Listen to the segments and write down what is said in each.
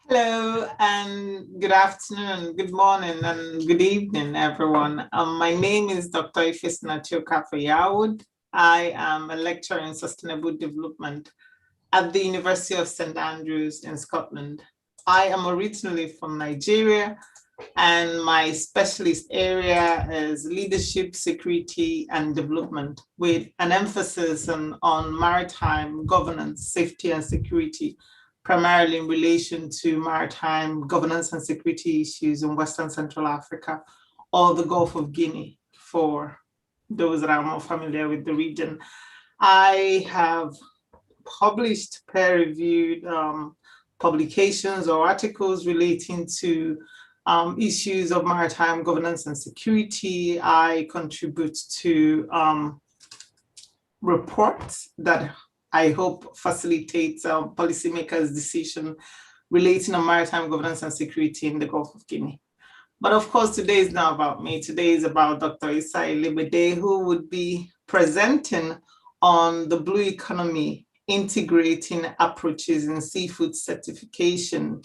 Hello and good afternoon, good morning and good evening, everyone. My name is Dr. Ife Okafor-Yarwood. I am a lecturer in sustainable development at the University of St. Andrews in Scotland. I am originally from Nigeria, and my specialist area is leadership, security, and development, with an emphasis on maritime governance, safety, and security, primarily in relation to maritime governance and security issues in Western Central Africa or the Gulf of Guinea, for those that are more familiar with the region. I have published peer-reviewed publications or articles relating to issues of maritime governance and security. I contribute to reports that I hope facilitates policymakers' decision relating to maritime governance and security in the Gulf of Guinea. But of course, today is not about me. Today is about Dr. Isa Elegbede, who would be presenting on the blue economy, integrating approaches in seafood certification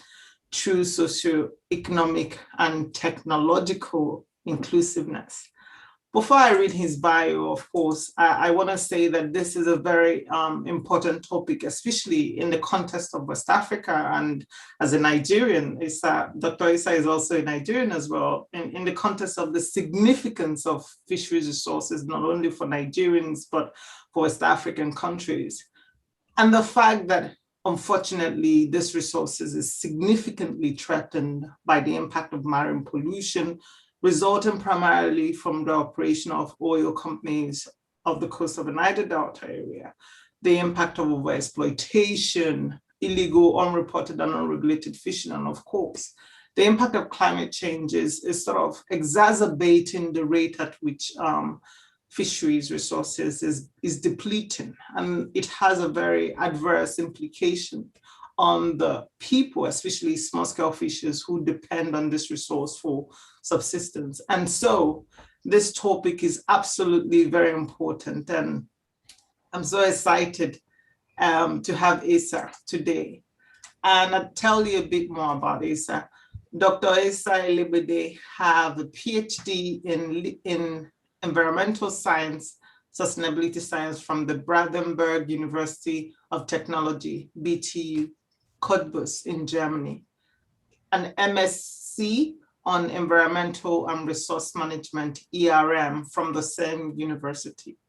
through socio-economic and technological inclusiveness. Before I read his bio, of course, I want to say that this is a very important topic, especially in the context of West Africa. And as a Nigerian, Dr. Isa is also a Nigerian as well, in the context of the significance of fisheries resources, not only for Nigerians, but for West African countries. And the fact that, unfortunately, this resources is significantly threatened by the impact of marine pollution, resulting primarily from the operation of oil companies of the coast of the Niger Delta area, the impact of overexploitation, illegal, unreported, and unregulated fishing, and of course, the impact of climate change is sort of exacerbating the rate at which fisheries resources is depleting. And it has a very adverse implication on the people, especially small-scale fishers who depend on this resource for subsistence. And so this topic is absolutely very important. And I'm so excited to have Isa today. And I'll tell you a bit more about Isa. Dr. Isa Elegbede have a PhD in environmental science, sustainability science from the Brandenburg University of Technology, BTU, Cottbus in Germany, an MSc on environmental and resource management, ERM, from the same university,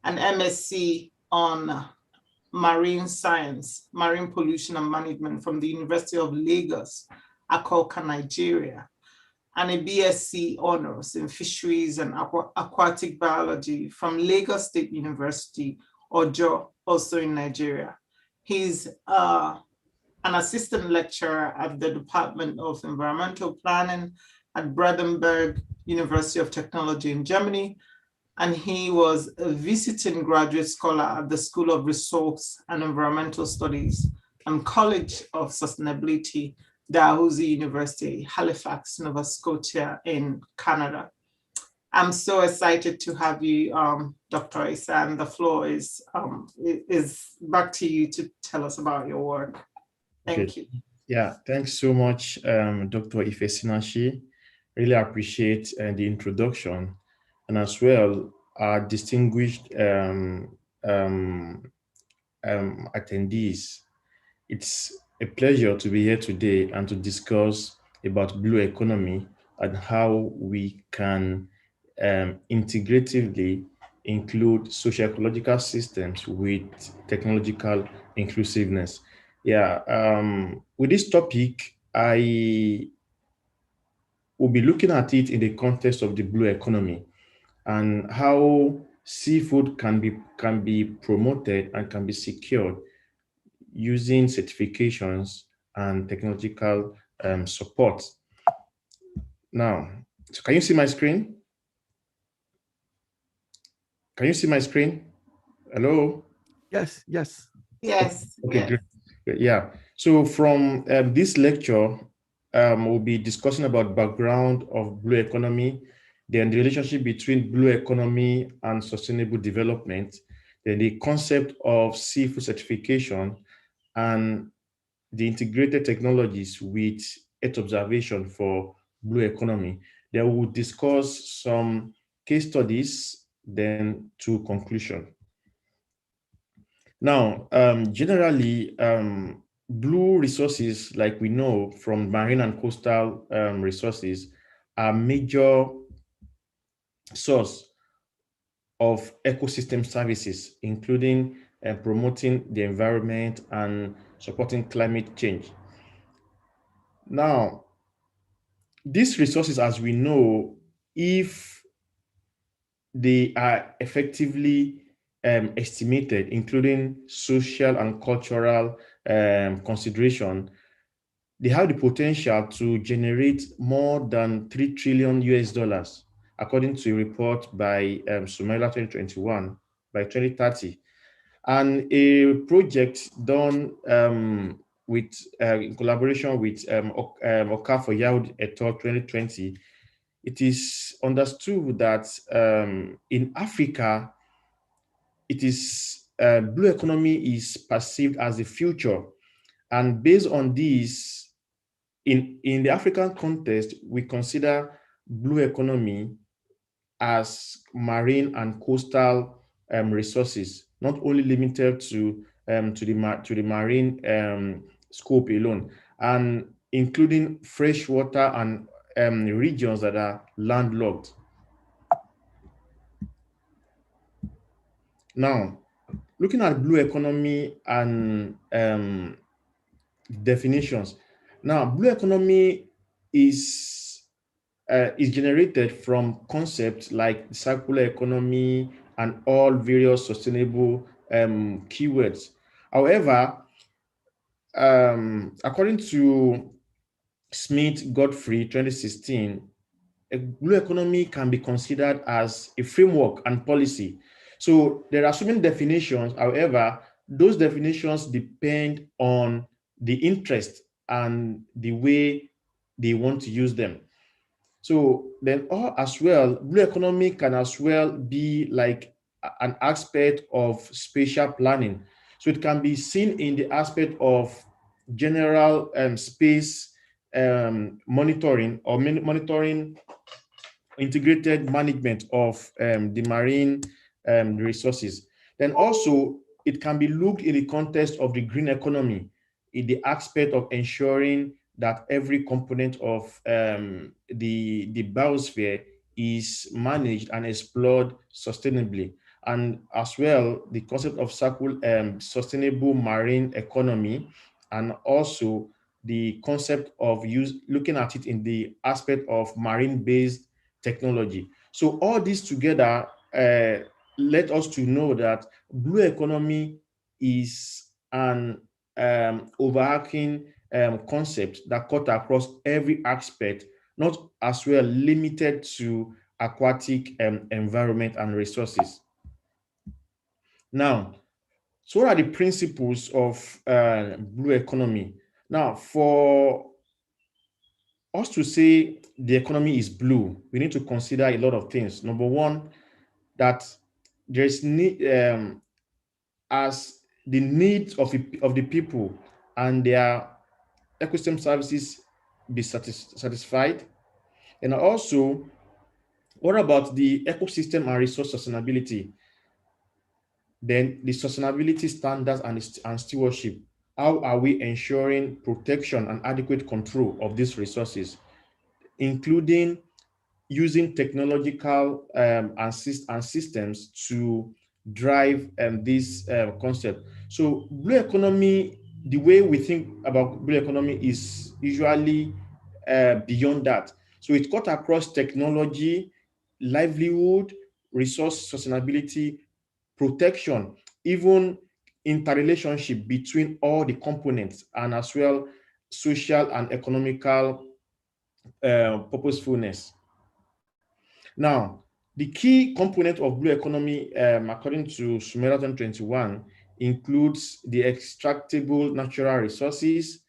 an MSc on marine science, marine pollution and management from the University of Lagos, Accra, Nigeria, and a BSc honors in fisheries and aquatic biology from Lagos State University, Ojo, also in Nigeria. He's an assistant lecturer at the Department of Environmental Planning at Brandenburg University of Technology in Germany, and he was a visiting graduate scholar at the School of Resource and Environmental Studies and College of Sustainability, Dalhousie University, Halifax, Nova Scotia in Canada. I'm so excited to have you, Dr. Isa, and the floor is back to you to tell us about your work. Thank you. Yeah, thanks so much, Dr. Ife Sinashi. Really appreciate the introduction, and as well our distinguished attendees. It's a pleasure to be here today and to discuss about blue economy and how we can integratively include socio-ecological systems with technological inclusiveness. Yeah, with this topic, I will be looking at it in the context of the blue economy and how seafood can be promoted and can be secured using certifications and technological support. Now, so can you see my screen? Can you see my screen? Hello? Yes. Okay, yes. Great. Yeah. So from this lecture, we'll be discussing about background of blue economy, then the relationship between blue economy and sustainable development, then the concept of seafood certification, and the integrated technologies with Earth observation for blue economy. Then we'll discuss some case studies, then to conclusion. Now, generally, blue resources, like we know from marine and coastal resources, are major source of ecosystem services, including promoting the environment and supporting climate change. Now, these resources, as we know, if they are effectively estimated, including social and cultural consideration, they have the potential to generate more than 3 trillion US dollars, according to a report by Sumela 2021, by 2030. And a project done with in collaboration with Okafor-Yarwood et al. 2020, it is understood that in Africa, it is blue economy is perceived as the future. And based on this, in the African context, we consider blue economy as marine and coastal resources, not only limited to the marine scope alone, and including freshwater and regions that are landlocked. Now, looking at blue economy and definitions. Now, blue economy is generated from concepts like circular economy and all various sustainable keywords. However, according to Smith Godfrey 2016, a blue economy can be considered as a framework and policy. So there are so many definitions. However, those definitions depend on the interest and the way they want to use them. So then, as well, blue economy can as well be like an aspect of spatial planning. So it can be seen in the aspect of general space monitoring or monitoring integrated management of the marine resources. Then also, it can be looked in the context of the green economy, in the aspect of ensuring that every component of the biosphere is managed and explored sustainably. And as well, the concept of sustainable marine economy, and also the concept of looking at it in the aspect of marine-based technology. So all this together let us to know that blue economy is an overarching concept that cut across every aspect, not as well limited to aquatic environment and resources. Now, so what are the principles of blue economy? Now, for us to say the economy is blue, we need to consider a lot of things. Number one, that there's need as the needs of the people and their ecosystem services be satisfied. And also, what about the ecosystem and resource sustainability? Then the sustainability standards and stewardship. How are we ensuring protection and adequate control of these resources, including using technological and systems to drive this concept. So blue economy, the way we think about blue economy is usually beyond that. So it cut across technology, livelihood, resource sustainability, protection, even interrelationship between all the components, and as well social and economical purposefulness. Now, the key component of blue economy, according to Sumera 2021, includes the extractable natural resources,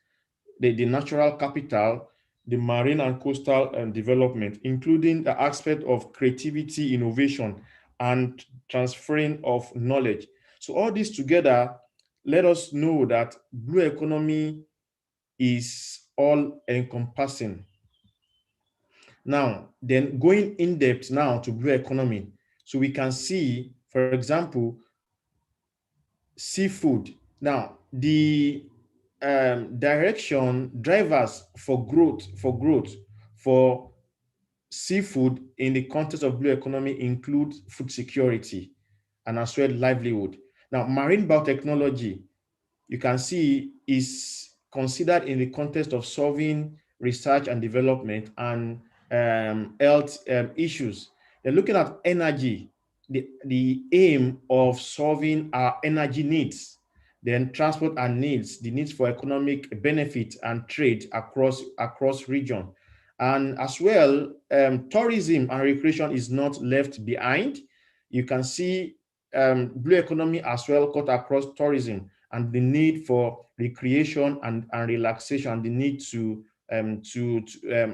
the natural capital, the marine and coastal development, including the aspect of creativity, innovation, and transferring of knowledge. So all this together let us know that blue economy is all encompassing. Now, then going in depth now to blue economy. So we can see, for example, seafood. Now, the direction drivers for seafood in the context of blue economy include food security and as well livelihood. Now, marine biotechnology, you can see, is considered in the context of solving research and development and health issues. They're looking at energy, the aim of solving our energy needs, then transport and needs, the needs for economic benefit and trade across region. And as well, tourism and recreation is not left behind. You can see blue economy as well cut across tourism and the need for recreation and relaxation, the need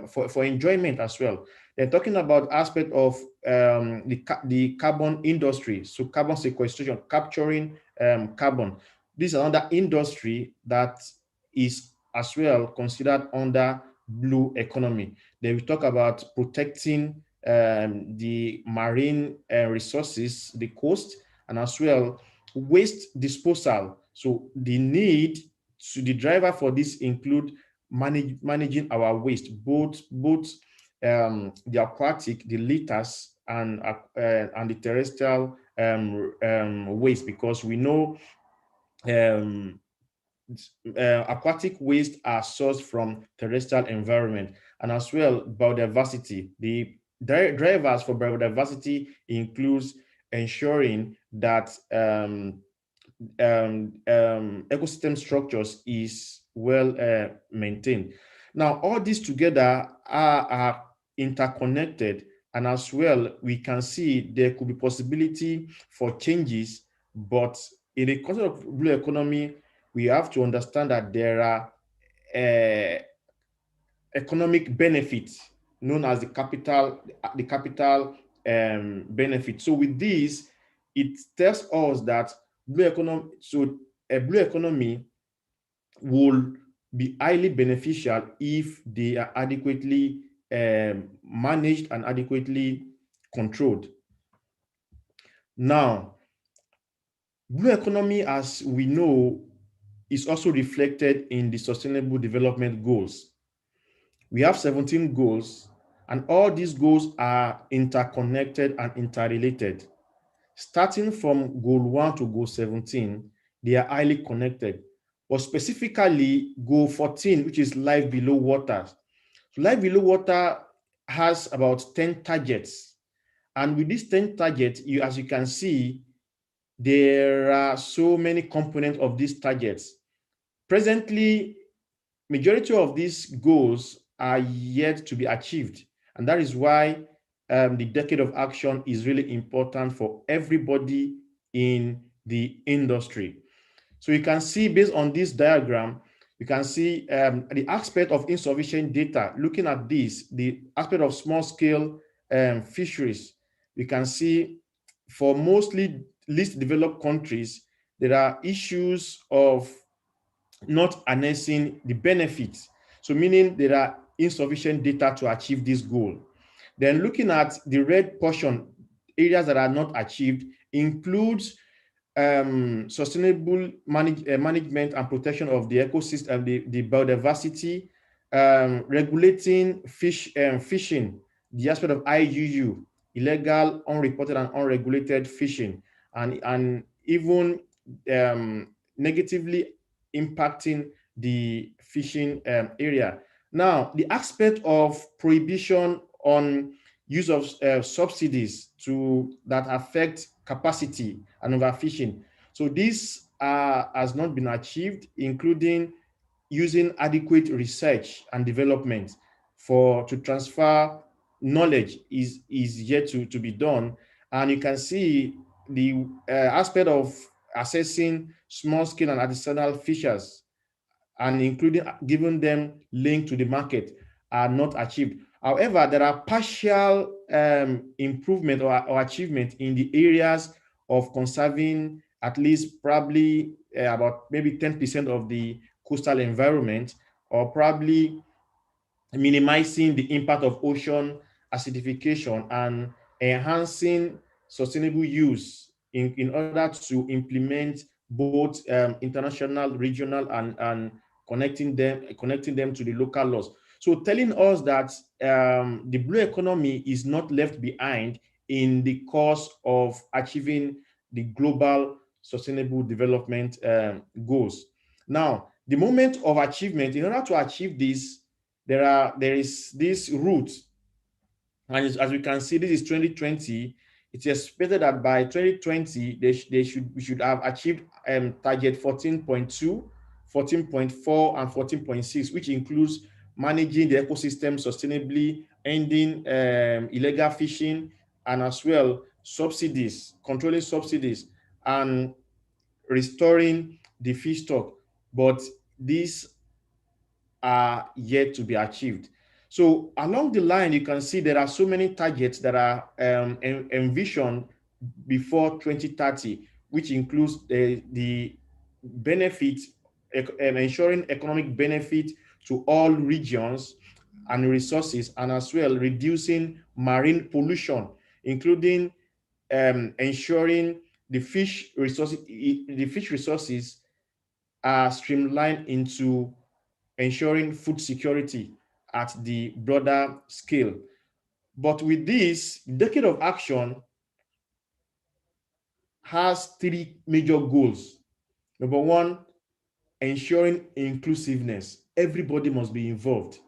for enjoyment as well. They're talking about aspect of the carbon industry, so carbon sequestration, capturing carbon. This is another industry that is as well considered under blue economy. Then we talk about protecting the marine resources, the coast, and as well waste disposal. So the driver for this include managing our waste, both the aquatic, the litters, and the terrestrial waste, because we know um, aquatic waste are sourced from terrestrial environment, and as well biodiversity. The drivers for biodiversity includes ensuring that ecosystem structures is well maintained. Now, all these together are interconnected, and as well, we can see there could be possibility for changes, but in the context of blue economy, we have to understand that there are uh, economic benefits known as the capital benefit. So with this, it tells us that a blue economy will be highly beneficial if they are adequately managed and adequately controlled. Now, blue economy, as we know, is also reflected in the Sustainable Development Goals. We have 17 goals, and all these goals are interconnected and interrelated. Starting from goal 1 to goal 17, they are highly connected. But specifically, goal 14, which is life below water. So life below water has about 10 targets. And with these 10 targets, as you can see, there are so many components of these targets. Presently, majority of these goals are yet to be achieved. And that is why the decade of action is really important for everybody in the industry. So you can see, based on this diagram, you can see the aspect of insufficient data. Looking at this, the aspect of small scale fisheries, you can see for mostly least developed countries, there are issues of not harnessing the benefits. So meaning there are insufficient data to achieve this goal. Then looking at the red portion, areas that are not achieved includes sustainable management and protection of the ecosystem, the biodiversity, regulating fishing, the aspect of IUU, illegal, unreported, and unregulated fishing, and even negatively impacting the fishing area. Now, the aspect of prohibition on use of subsidies that affect capacity and overfishing. So this has not been achieved, including using adequate research and development to transfer knowledge is yet to be done. And you can see the aspect of assessing small scale and artisanal fishers and including giving them link to the market are not achieved. However, there are partial improvement or achievement in the areas of conserving at least probably about maybe 10% of the coastal environment, or probably minimizing the impact of ocean acidification and enhancing sustainable use in order to implement both international, regional, and connecting them to the local laws. So telling us that the blue economy is not left behind in the course of achieving the global sustainable development goals. Now, the moment of achievement, in order to achieve this, there is this route, and as we can see, this is 2020. It's expected that by 2020 we should have achieved target 14.2, 14.4, and 14.6, which includes managing the ecosystem sustainably, ending illegal fishing, and as well subsidies, controlling subsidies, and restoring the fish stock. But these are yet to be achieved. So along the line, you can see there are so many targets that are envisioned before 2030, which includes the benefit, ensuring economic benefit to all regions and resources, and as well reducing marine pollution, including ensuring the fish resources are streamlined into ensuring food security at the broader scale. But with this, Decade of Action has three major goals. Number one, ensuring inclusiveness. Everybody must be involved,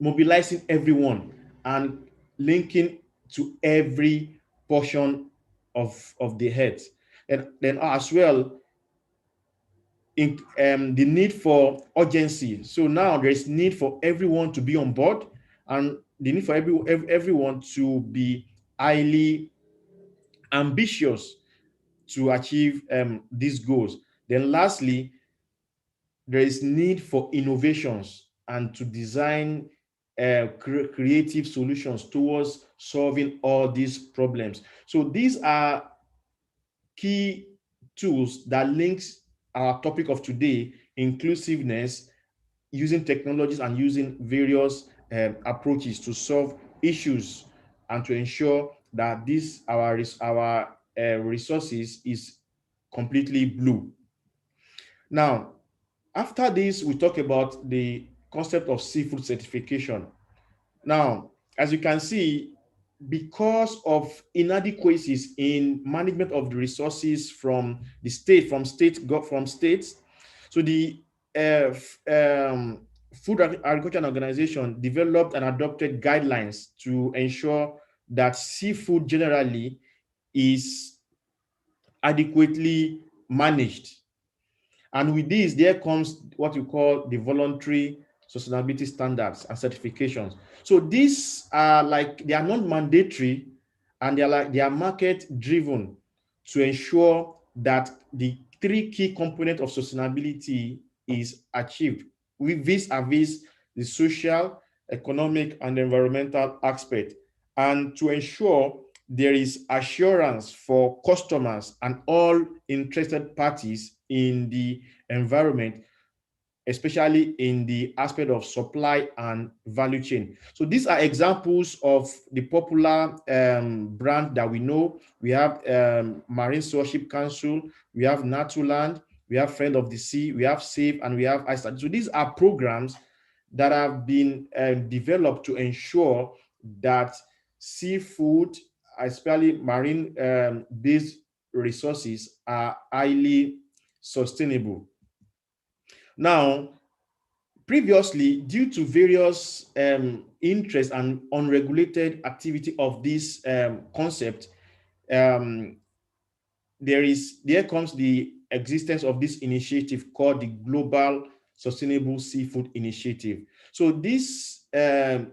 mobilizing everyone and linking to every portion of the head. And then as well, the need for urgency. So now there is need for everyone to be on board, and the need for everyone to be highly ambitious to achieve these goals. Then lastly, there is need for innovations and to design creative solutions towards solving all these problems. So these are key tools that links our topic of today, inclusiveness, using technologies and using various approaches to solve issues and to ensure that this our resources is completely blue. Now, after this, we talk about the concept of seafood certification. Now, as you can see, because of inadequacies in management of the resources from states, so the Food Agriculture Organization developed and adopted guidelines to ensure that seafood generally is adequately managed. And with this, there comes what you call the voluntary sustainability standards and certifications. So these are like, they are not mandatory, and they are market driven to ensure that the three key components of sustainability is achieved with vis-a-vis the social, economic, and environmental aspect, and to ensure there is assurance for customers and all interested parties in the environment, especially in the aspect of supply and value chain. So these are examples of the popular brand that we know. We have Marine Stewardship Council, we have Natureland, we have Friend of the Sea, we have Safe, and we have ISA. So these are programs that have been developed to ensure that seafood, especially marine based resources, are highly sustainable. Now, previously, due to various interests and unregulated activity of this concept, um, there comes the existence of this initiative called the Global Sustainable Seafood Initiative. So this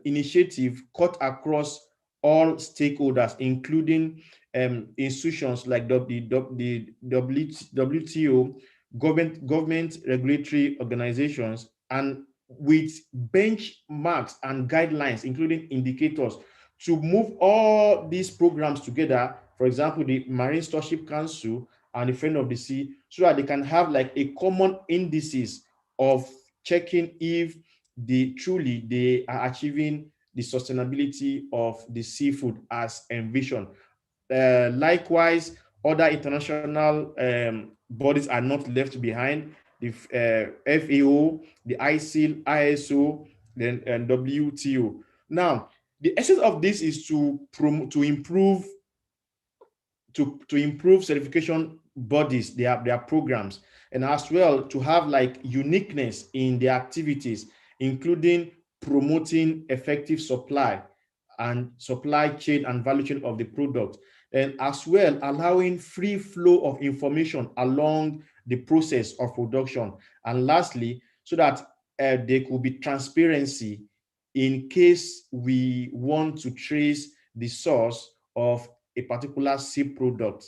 initiative cut across all stakeholders, including institutions like the WTO, government regulatory organizations, and with benchmarks and guidelines, including indicators, to move all these programs together. For example, the Marine Stewardship Council and the Friend of the Sea, so that they can have like a common indices of checking if they are achieving the sustainability of the seafood as envisioned. Likewise, other international bodies are not left behind. The FAO, the ICIL, ISO, then and WTO. Now, the essence of this is to improve to improve certification bodies, their programs, and as well to have like uniqueness in their activities, including promoting effective supply and supply chain and value chain of the product, and as well allowing free flow of information along the process of production. And lastly, so that there could be transparency in case we want to trace the source of a particular seed product.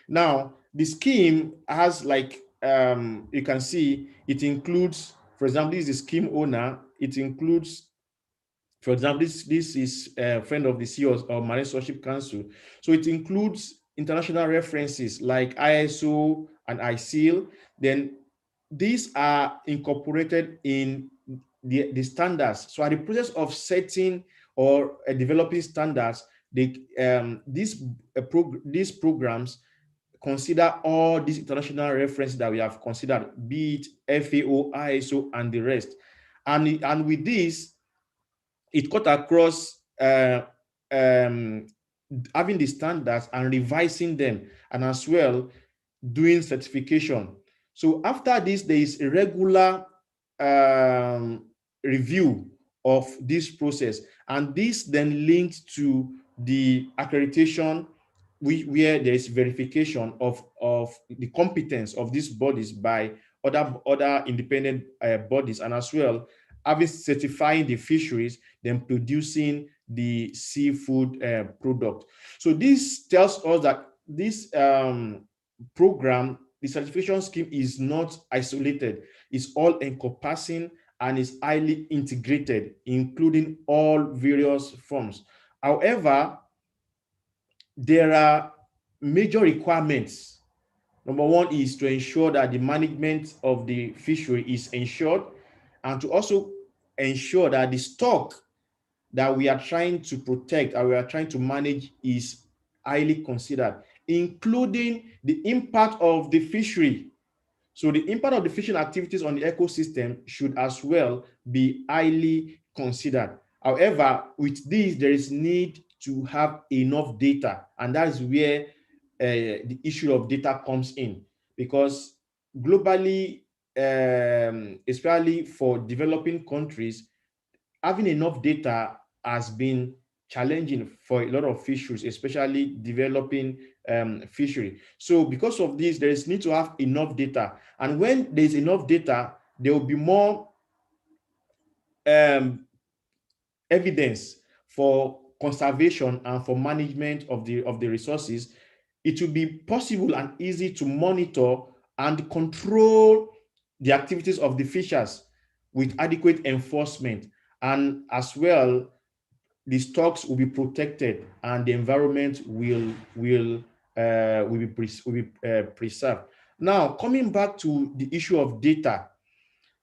Now, the scheme has like, you can see, it includes, for example, this is the scheme owner. It includes, for example, this is a friend of the CEO or Marine Stewardship Council. So it includes international references like ISO and ICIL. Then these are incorporated in the standards. So at the process of setting or developing standards, these programs consider all these international references that we have considered, be it FAO, ISO, and the rest. And with this, it cut across having the standards and revising them, and as well doing certification. So after this, there is a regular review of this process, and this then links to the accreditation, where there is verification of the competence of these bodies by other independent bodies, and as well having certifying the fisheries, then producing the seafood product. So this tells us that this program, the certification scheme, is not isolated. It's all encompassing and is highly integrated, including all various forms. However, there are major requirements. Number one is to ensure that the management of the fishery is ensured, and to also ensure that the stock that we are trying to protect and we are trying to manage is highly considered, including the impact of the fishery. So the impact of the fishing activities on the ecosystem should as well be highly considered. However, with this, there is need to have enough data, and that's where the issue of data comes in, because globally, especially for developing countries, having enough data has been challenging for a lot of fisheries, especially developing fishery. So because of this, there is need to have enough data. And when there's enough data, there will be more evidence for conservation and for management of the resources. It will be possible and easy to monitor and control the activities of the fishers with adequate enforcement, and as well the stocks will be protected and the environment will be preserved. Now, coming back to the issue of data,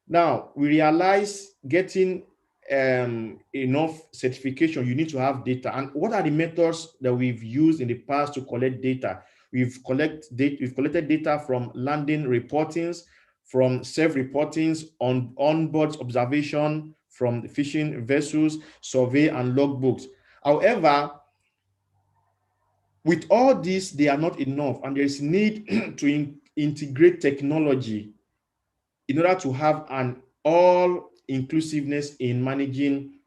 now we realize getting enough certification, you need to have data. And what are the methods that we've used in the past to collect data? We've collected data from landing reportings, from self-reportings, on onboard observation, from the fishing vessels, survey, and logbooks. However, with all this, they are not enough, and there is need to integrate technology in order to have an all inclusiveness in managing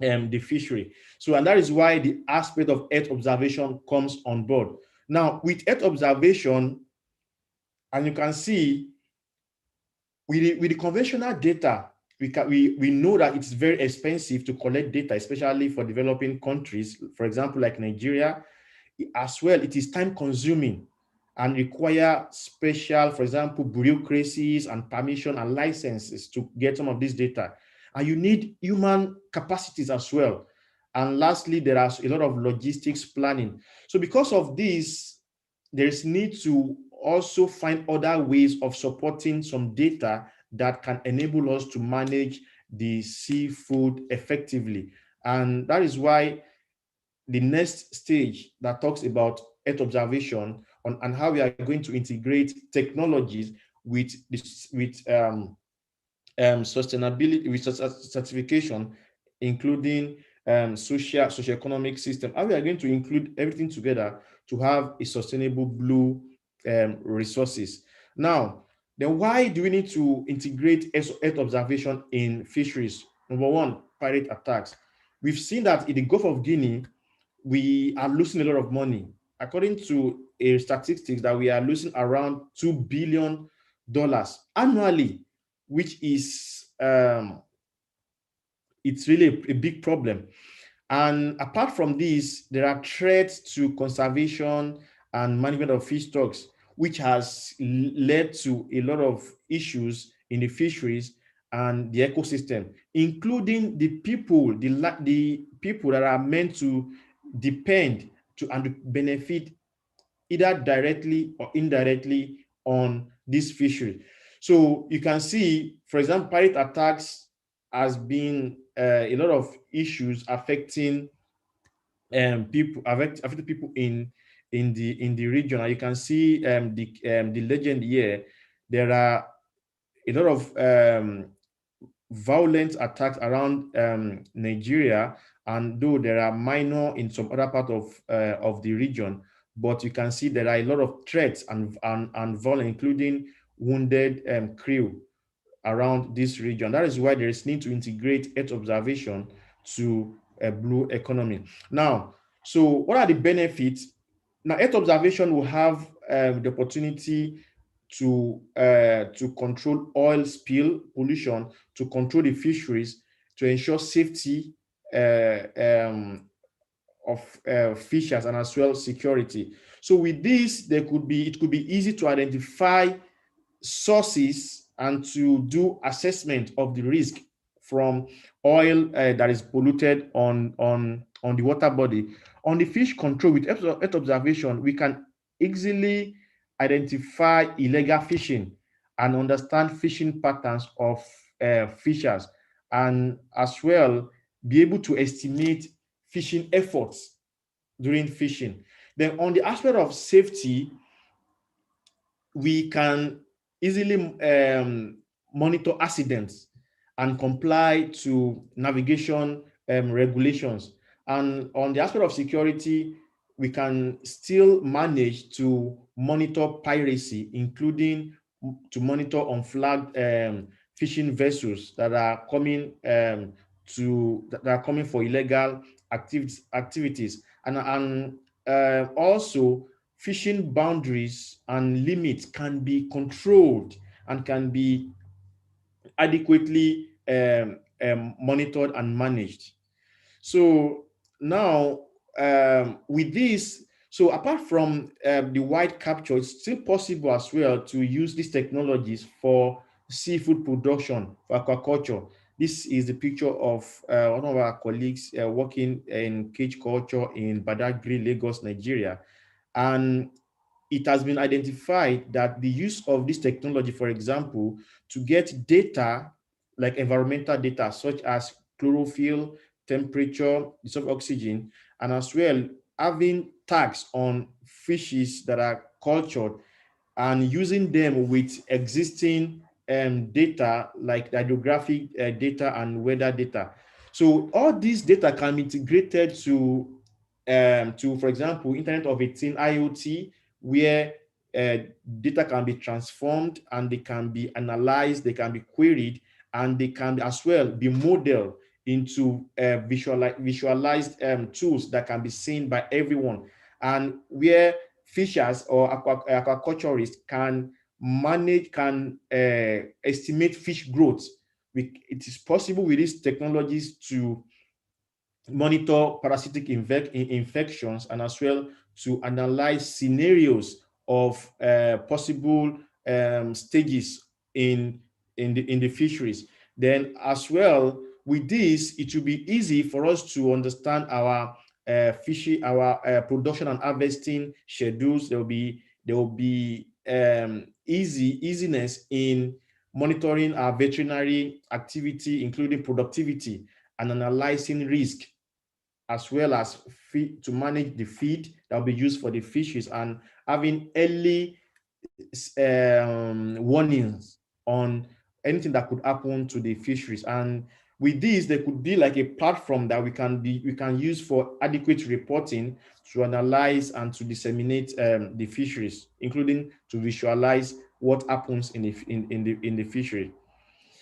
the fishery. So, and that is why the aspect of Earth observation comes on board. Now, with Earth observation, and you can see with the conventional data, we know that it's very expensive to collect data, especially for developing countries, for example, like Nigeria. As well, it is time consuming and require special, for example, bureaucracies and permission and licenses to get some of this data. And you need human capacities as well. And lastly, there are a lot of logistics planning. So because of this, there is need to also find other ways of supporting some data that can enable us to manage the seafood effectively. And that is why the next stage that talks about Earth observation and how we are going to integrate technologies with this, sustainability, with certification, including socio-economic system. How we are going to include everything together to have a sustainable blue resources. Now, then why do we need to integrate Earth observation in fisheries? Number one, pirate attacks. We've seen that in the Gulf of Guinea, we are losing a lot of money. According to a statistics, that we are losing around $2 billion annually, which is it's really a big problem. And apart from this, there are threats to conservation and management of fish stocks, which has led to a lot of issues in the fisheries and the ecosystem, including the people that are meant to depend to and benefit either directly or indirectly on this fishery. So you can see, for example, pirate attacks has been a lot of issues affecting affecting people in the region. And you can see the legend here. There are a lot of violent attacks around Nigeria, and though there are minor in some other part of the region, but you can see there are a lot of threats and violence, including wounded crew around this region. That is why there is need to integrate Earth observation to a blue economy. Now, so what are the benefits? Now, Earth observation will have the opportunity to control oil spill pollution, to control the fisheries, to ensure safety of fishers, and as well security. So with this, it could be easy to identify sources and to do assessment of the risk from oil that is polluted on the water body. On the fish control, with Earth observation, we can easily identify illegal fishing and understand fishing patterns of fishers, and as well be able to estimate fishing efforts during fishing. Then on the aspect of safety, we can easily monitor accidents and comply to navigation regulations. And on the aspect of security, we can still manage to monitor piracy, including to monitor unflagged fishing vessels that are coming that are coming for illegal activities, and also fishing boundaries and limits can be controlled and can be adequately monitored and managed. So now, with this, so apart from the wide capture, it's still possible as well to use these technologies for seafood production, for aquaculture. This is the picture of one of our colleagues working in cage culture in Badagry, Lagos, Nigeria. And it has been identified that the use of this technology, for example, to get data like environmental data such as chlorophyll, temperature, use of oxygen, and as well having tags on fishes that are cultured and using them with existing data like the hydrographic data and weather data. So all these data can be integrated to, for example, Internet of a Thing IoT, where uh, data can be transformed and they can be analyzed, they can be queried, and they can as well be modeled into visualized tools that can be seen by everyone, and where fishers or aquaculturists can estimate fish growth. It is possible with these technologies to monitor parasitic infections, and as well to analyze scenarios of possible stages in the fisheries. Then as well with this, it will be easy for us to understand our production and harvesting schedules. There will be easiness in monitoring our veterinary activity, including productivity, and analyzing risk, as well as feed, to manage the feed that will be used for the fishes, and having early warnings on anything that could happen to the fisheries. And with this, there could be like a platform that we can use for adequate reporting, to analyze and to disseminate the fisheries, including to visualize what happens in the fishery.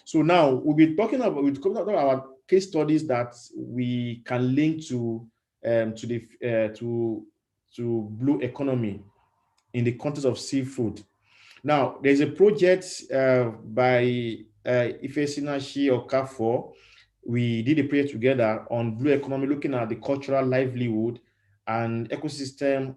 So now we'll talk about case studies that we can link to the to blue economy in the context of seafood. Now, there's a project by Ife Okafor. We did a project together on blue economy, looking at the cultural livelihood and ecosystem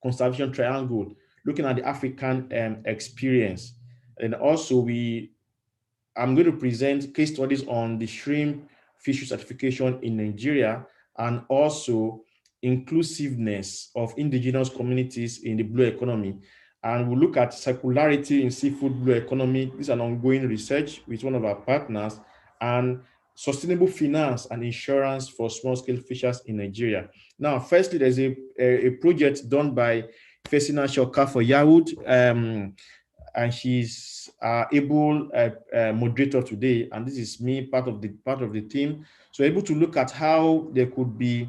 conservation triangle, looking at the African experience. And also, I'm going to present case studies on the shrimp fishery certification in Nigeria, and also inclusiveness of indigenous communities in the blue economy. And we'll look at circularity in seafood blue economy. This is an ongoing research with one of our partners, and sustainable finance and insurance for small-scale fishers in Nigeria. Now, firstly, there's a project done by Ife Okafor-Yarwood, and she's able moderator today, and this is me, part of the team. So able to look at how there could be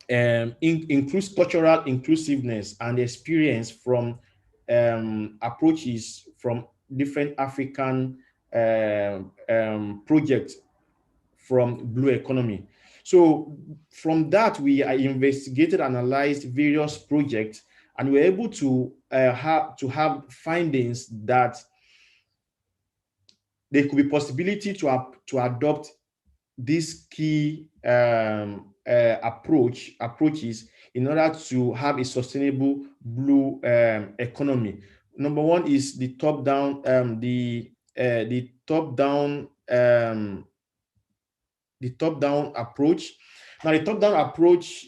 cultural inclusiveness and experience from approaches from different African projects from blue economy. So from that, we investigated, analyzed various projects, and we were able to have findings that there could be possibility to adopt these key approaches in order to have a sustainable blue economy. Number one is the top-down, the top-down approach. Now, the top-down approach,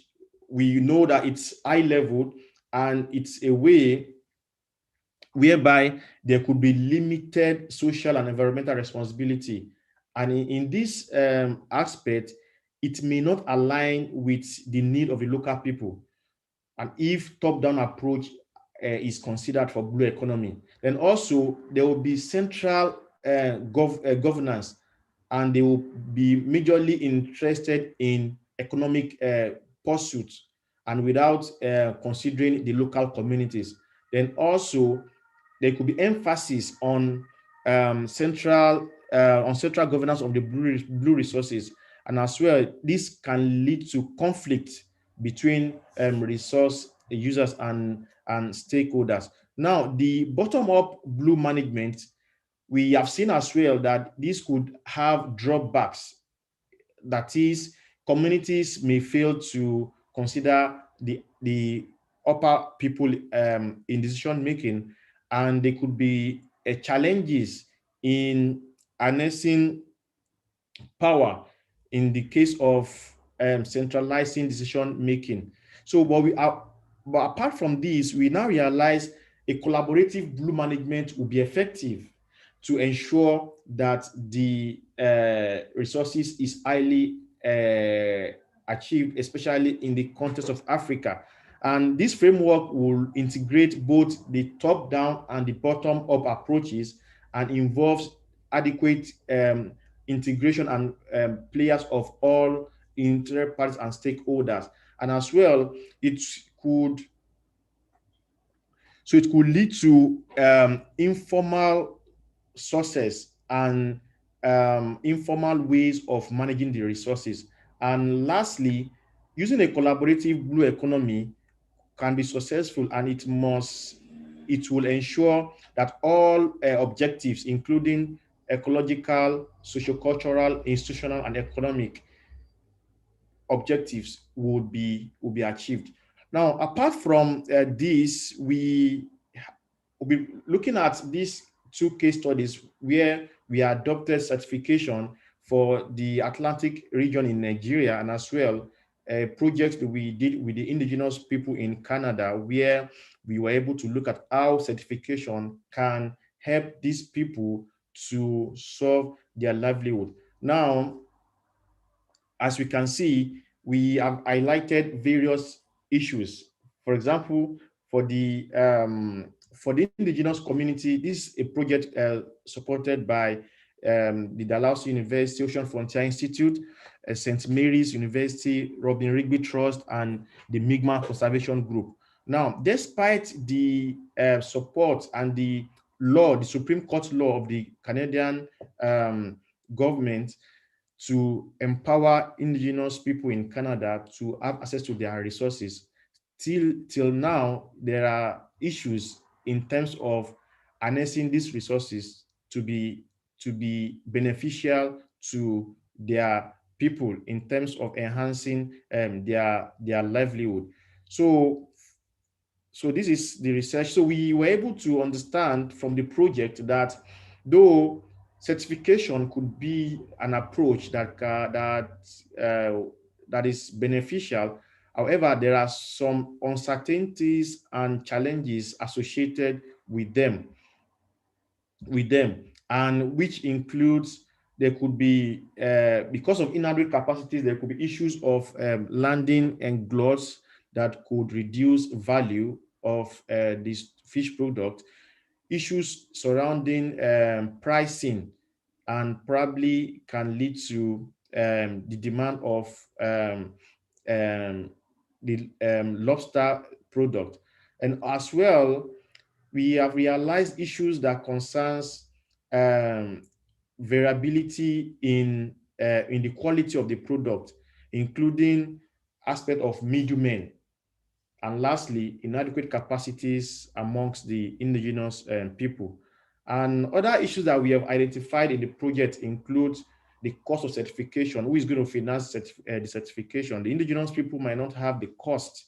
we know that it's high level, and it's a way whereby there could be limited social and environmental responsibility. And in this aspect, it may not align with the need of the local people. And if top-down approach is considered for blue economy, then also there will be central governance, and they will be majorly interested in economic pursuits, and without considering the local communities. Then also there could be emphasis on central governance of the blue resources, and as well this can lead to conflict between resource users and stakeholders. Now, the bottom-up blue management, we have seen as well that this could have drawbacks. That is, communities may fail to consider the upper people in decision making, and there could be challenges in harnessing power in the case of centralizing decision making. So, but apart from this, we now realize a collaborative blue management will be effective to ensure that the resources is highly achieved, especially in the context of Africa. And this framework will integrate both the top-down and the bottom-up approaches, and involves adequate integration and players of all interested parties and stakeholders. And as well, it could lead to informal sources and informal ways of managing the resources. And lastly, using a collaborative blue economy can be successful, and it will ensure that all objectives, including ecological, socio-cultural, institutional, and economic objectives, will be achieved. Now, apart from this, we'll be looking at these two case studies where we adopted certification for the Atlantic region in Nigeria, and as well a project that we did with the indigenous people in Canada, where we were able to look at how certification can help these people to solve their livelihood. Now, as we can see, we have highlighted various issues. For example, for the indigenous community, this is a project supported by the Dalhousie University Ocean Frontier Institute, St. Mary's University, Robin Rigby Trust, and the Mi'kmaq Conservation Group. Now, despite the support and the law, the Supreme Court law of the Canadian government, to empower indigenous people in Canada to have access to their resources. Till now, there are issues in terms of harnessing these resources to be beneficial to their people in terms of enhancing their livelihood. So this is the research. So we were able to understand from the project that though certification could be an approach that is beneficial, however, there are some uncertainties and challenges associated with them, and which includes there could be because of inadequate capacities, there could be issues of landing and gluts that could reduce value of this fish product, issues surrounding pricing, and probably can lead to the demand of the lobster product. And as well, we have realized issues that concerns um, variability in the quality of the product, including aspect of middlemen, and lastly, inadequate capacities amongst the indigenous people. And other issues that we have identified in the project include the cost of certification. Who is going to finance the certification? The indigenous people might not have the cost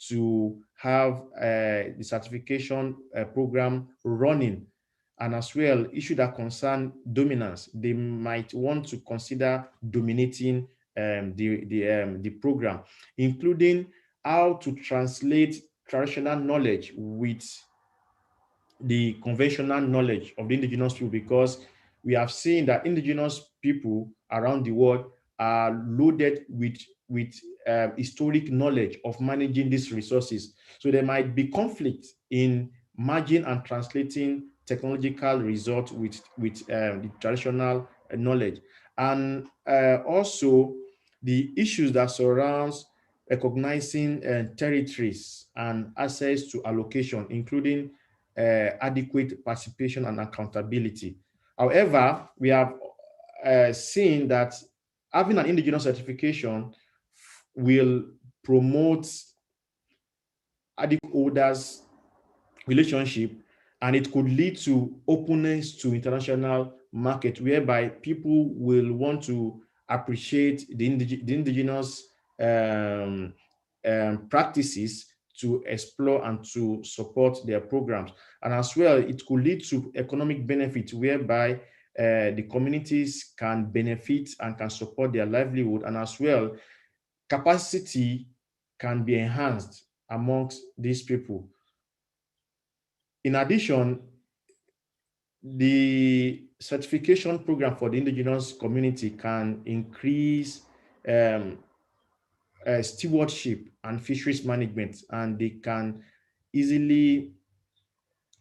to have the certification program running. And as well, issues that concern dominance. They might want to consider dominating the program, including how to translate traditional knowledge with the conventional knowledge of the indigenous people, because we have seen that indigenous people around the world are loaded with historic knowledge of managing these resources. So there might be conflict in merging and translating technological results with the traditional knowledge, and also the issues that surrounds recognizing territories and access to allocation, including adequate participation and accountability. However, we have seen that having an indigenous certification will promote adequate holders relationship, and it could lead to openness to international market, whereby people will want to appreciate the indigenous um, practices to explore and to support their programs. And as well, it could lead to economic benefit, whereby the communities can benefit and can support their livelihood, and as well, capacity can be enhanced amongst these people. In addition, the certification program for the indigenous community can increase um, stewardship and fisheries management, and they can easily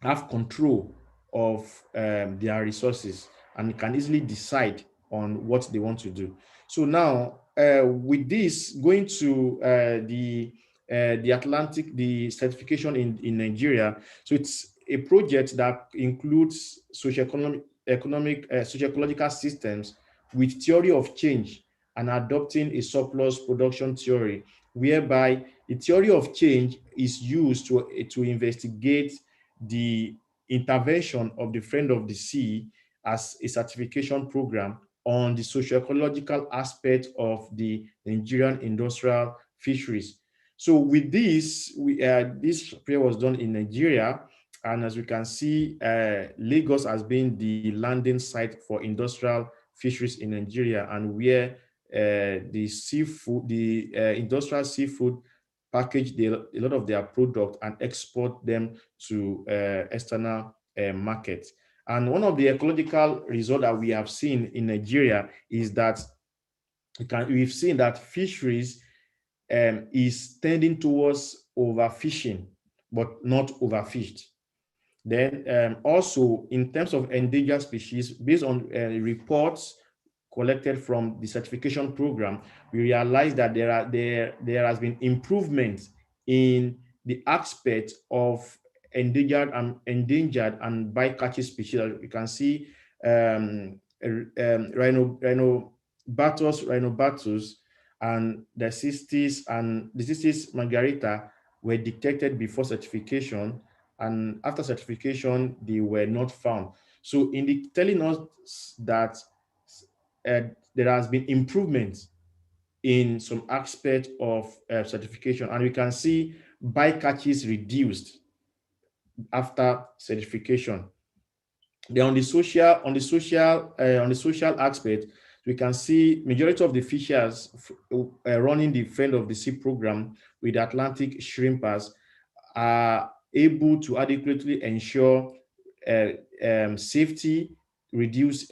have control of their resources and can easily decide on what they want to do. So now, with this, going to the Atlantic, the certification in Nigeria. So it's a project that includes socio-ecological systems with theory of change and adopting a surplus production theory, whereby the theory of change is used to investigate the intervention of the Friend of the Sea as a certification program on the socio-ecological aspect of the Nigerian industrial fisheries. So with this, this prayer was done in Nigeria, and as we can see, Lagos has been the landing site for industrial fisheries in Nigeria, and where the industrial seafood package a lot of their product and export them to external markets. And one of the ecological results that we have seen in Nigeria is that we've seen that fisheries is tending towards overfishing, but not overfished. Then also in terms of endangered species, based on reports collected from the certification program, we realize that there has been improvements in the aspect of endangered and bycatch species. You can see rhinobatus, and the cystis margarita were detected before certification, and after certification they were not found. So telling us that there has been improvements in some aspect of certification, and we can see bycatches reduced after certification. Then on the social aspect, we can see majority of the fishers running the Friend of the Sea program with Atlantic shrimpers are able to adequately ensure safety, reduce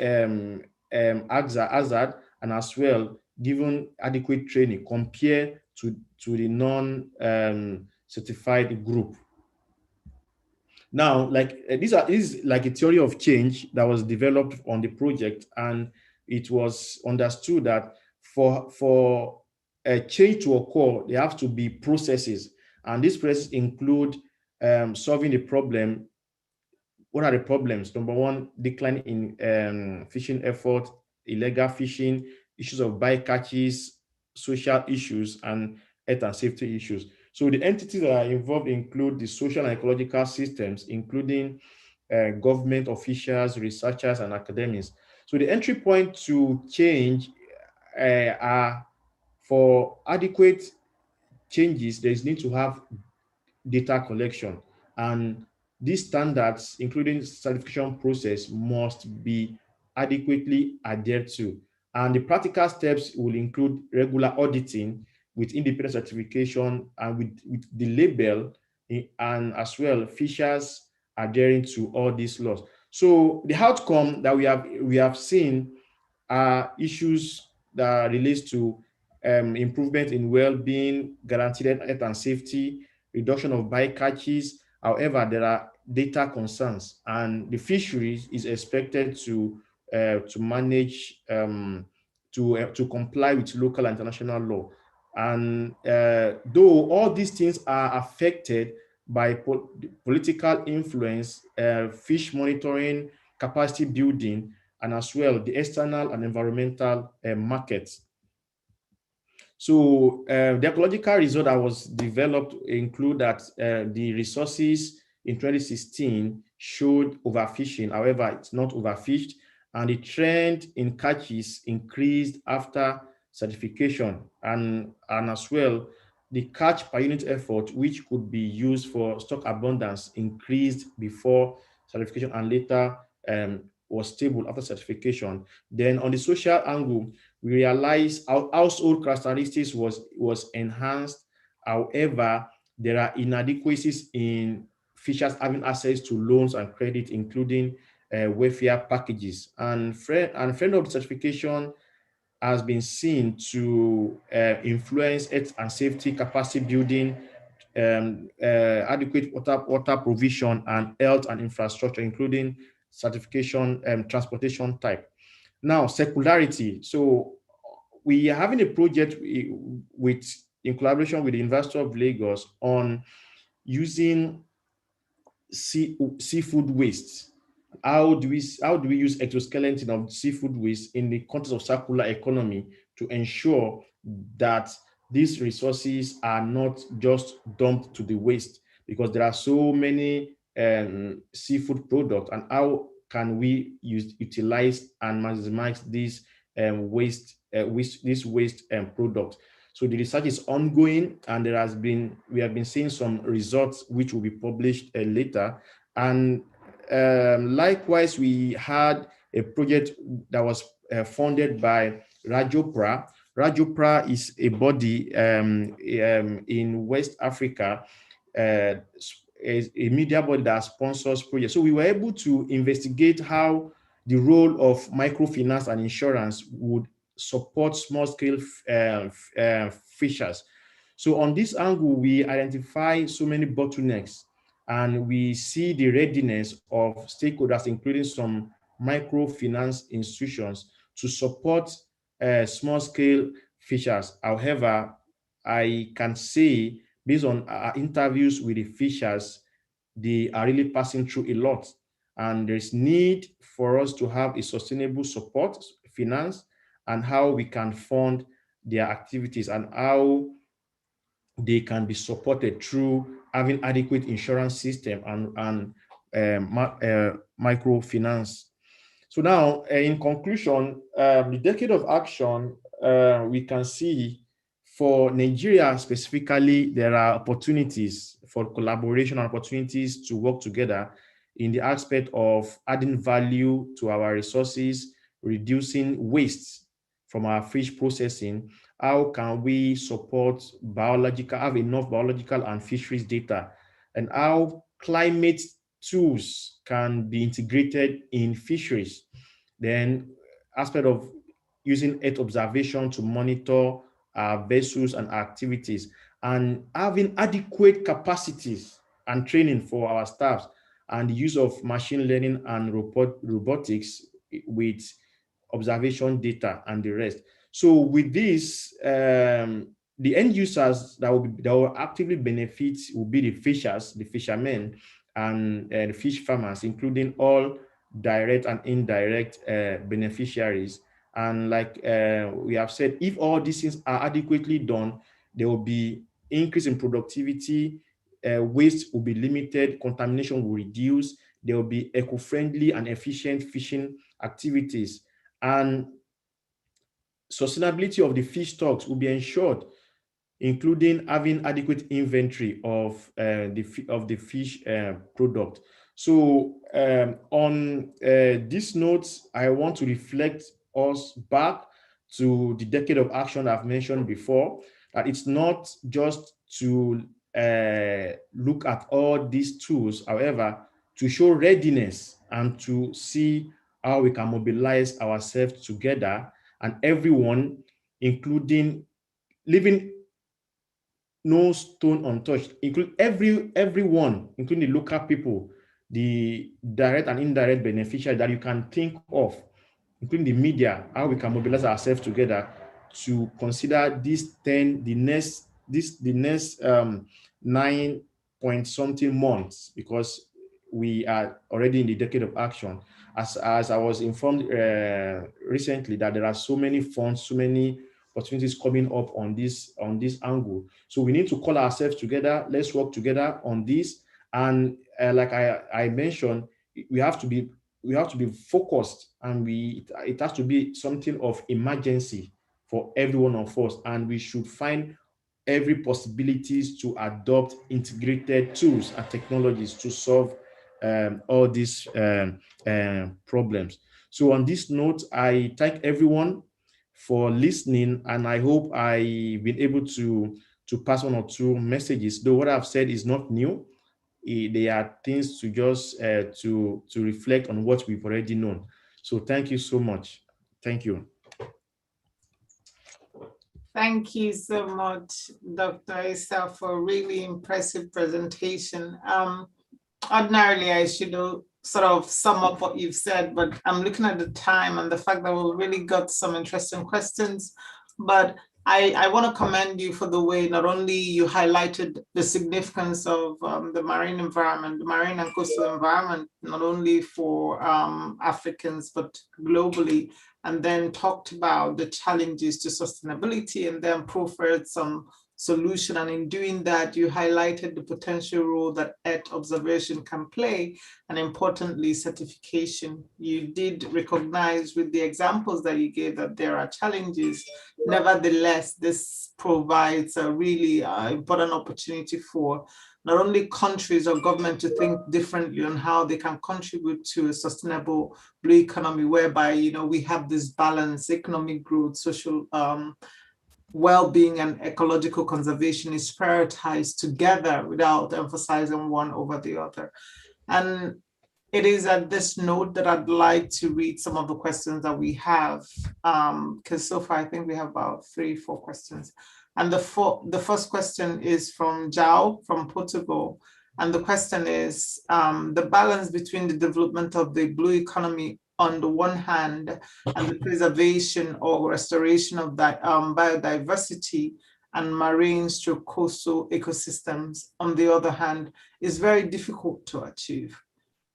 hazard, and as well given adequate training compared to the non-certified group. Now, like this is like a theory of change that was developed on the project, and it was understood that for a change to occur, there have to be processes, and these processes include solving the problem. What are the problems? Number one, decline in fishing effort, illegal fishing, issues of bycatches, social issues, and health and safety issues. So the entities that are involved include the social and ecological systems, including government officials, researchers, and academics. So the entry point to change are for adequate changes, there is need to have data collection, and these standards, including certification process, must be adequately adhered to. And the practical steps will include regular auditing with independent certification and with the label, and as well fishers adhering to all these laws. So the outcome that we have seen are issues that relates to improvement in well-being, guaranteed health and safety, reduction of bycatches. However, there are data concerns, and the fisheries is expected to manage to comply with local and international law. And though all these things are affected by political influence, fish monitoring, capacity building, and as well the external and environmental markets. So the ecological result that was developed include that the resources in 2016 showed overfishing. However, it's not overfished, and the trend in catches increased after certification, and as well the catch per unit effort, which could be used for stock abundance, increased before certification and later was stable after certification. Then on the social angle, we realized our household characteristics was enhanced. However, there are inadequacies in fishers having access to loans and credit, including welfare packages. And friend of the certification has been seen to influence health and safety, capacity building, adequate water provision, and health and infrastructure, including certification and transportation type. Now, secularity. So we are having a project in collaboration with the University of Lagos on using seafood waste. How do we use exoskeleton of seafood waste in the context of circular economy to ensure that these resources are not just dumped to the waste, because there are so many seafood products, and how can we utilize and maximize this waste product. So the research is ongoing, and we have been seeing some results which will be published later. And likewise, we had a project that was funded by Rajopra. Rajopra is a body in West Africa a media body that sponsors projects. So we were able to investigate how the role of microfinance and insurance would support small-scale fishers. So on this angle, we identify so many bottlenecks, and we see the readiness of stakeholders, including some microfinance institutions, to support small-scale fishers. However, I can say, based on our interviews with the fishers, they are really passing through a lot. And there's need for us to have a sustainable support, finance, and how we can fund their activities and how they can be supported through having adequate insurance system and microfinance. So now, in conclusion, the decade of action, we can see for Nigeria specifically, there are opportunities for collaboration and opportunities to work together in the aspect of adding value to our resources, reducing waste from our fish processing. How can we support have enough biological and fisheries data, and how climate tools can be integrated in fisheries. Then aspect of using Earth observation to monitor our vessels and activities, and having adequate capacities and training for our staffs, and the use of machine learning and robotics with observation data and the rest. So with this, the end users that will actively benefit will be the fishers, the fishermen, and the fish farmers, including all direct and indirect beneficiaries. And like we have said, if all these things are adequately done, there will be increase in productivity, waste will be limited, contamination will reduce, there will be eco-friendly and efficient fishing activities, and sustainability of the fish stocks will be ensured, including having adequate inventory of the fish product. So on this note, I want to reflect us back to the decade of action I've mentioned before, that it's not just to look at all these tools, however, to show readiness and to see how we can mobilize ourselves together, and everyone, including living no stone untouched, include everyone, including the local people, the direct and indirect beneficiaries that you can think of, including the media, how we can mobilize ourselves together to consider this 10, the next 9 point something months, because we are already in the decade of action. As I was informed recently, that there are so many funds, so many opportunities coming up on this angle. So we need to call ourselves together. Let's work together on this. And like I mentioned, we have to be focused, and it has to be something of emergency for every one of us. And we should find every possibilities to adopt integrated tools and technologies to solve all these problems. So on this note, I thank everyone for listening, and I hope I've been able to pass one or two messages. Though what I've said is not new, they are things to just to reflect on what we've already known. So thank you so much. Thank you. Thank you so much, Dr. Isa, for a really impressive presentation. Ordinarily, I should sort of sum up what you've said, but I'm looking at the time and the fact that we really got some interesting questions. But I want to commend you for the way not only you highlighted the significance of the marine environment, the marine and coastal environment, not only for Africans, but globally, and then talked about the challenges to sustainability, and then proffered some solution. And in doing that, you highlighted the potential role that Earth observation can play, and importantly, certification. You did recognize with the examples that you gave that there are challenges. Nevertheless, this provides a really important opportunity for not only countries or government to think differently on how they can contribute to a sustainable blue economy, whereby we have this balance, economic growth, social well-being and ecological conservation is prioritized together without emphasizing one over the other. And it is at this note that I'd like to read some of the questions that we have, because so far I think we have about 3-4 questions. And the first question is from Jao from Portugal. And the question is, the balance between the development of the blue economy on the one hand and the preservation or restoration of that biodiversity and marine stroke coastal ecosystems on the other hand is very difficult to achieve,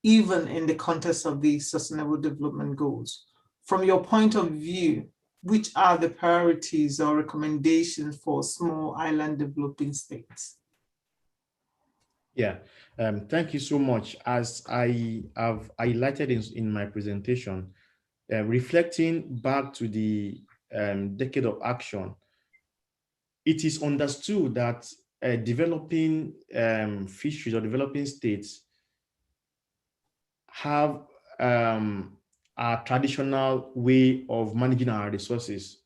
even in the context of the Sustainable Development Goals. From your point of view, which are the priorities or recommendations for small island developing states? Yeah, thank you so much. As I have highlighted in my presentation, reflecting back to the decade of action, it is understood that developing fisheries or developing states have a traditional way of managing our resources.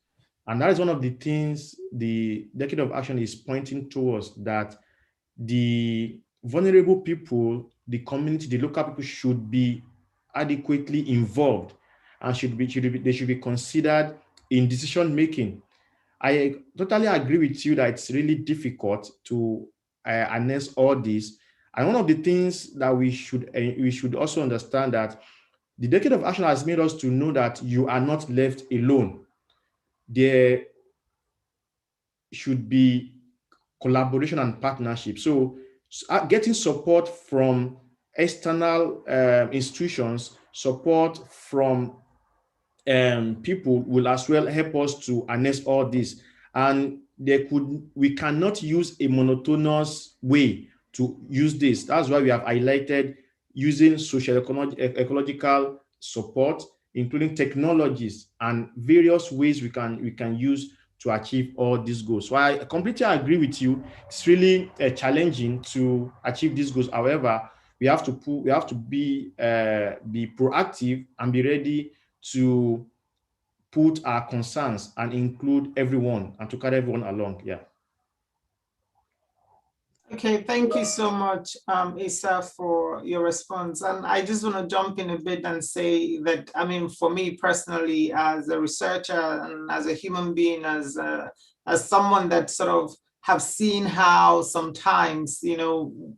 And that is one of the things the decade of action is pointing towards, that the vulnerable people, the community, the local people should be adequately involved and they should be considered in decision making. I totally agree with you that it's really difficult to harness all this. And one of the things that we should also understand that the decade of action has made us to know that you are not left alone. There should be collaboration and partnership. So getting support from external institutions, support from people will as well help us to harness all this. And we cannot use a monotonous way to use this. That's why we have highlighted using ecological support, including technologies and various ways we can use to achieve all these goals. So I completely agree with you. It's really challenging to achieve these goals. However, we have to be proactive and be ready to put our concerns and include everyone and to carry everyone along. Yeah. Okay, thank you so much, Isa, for your response. And I just want to jump in a bit and say that, I mean, for me personally, as a researcher and as a human being, as someone that sort of have seen how sometimes,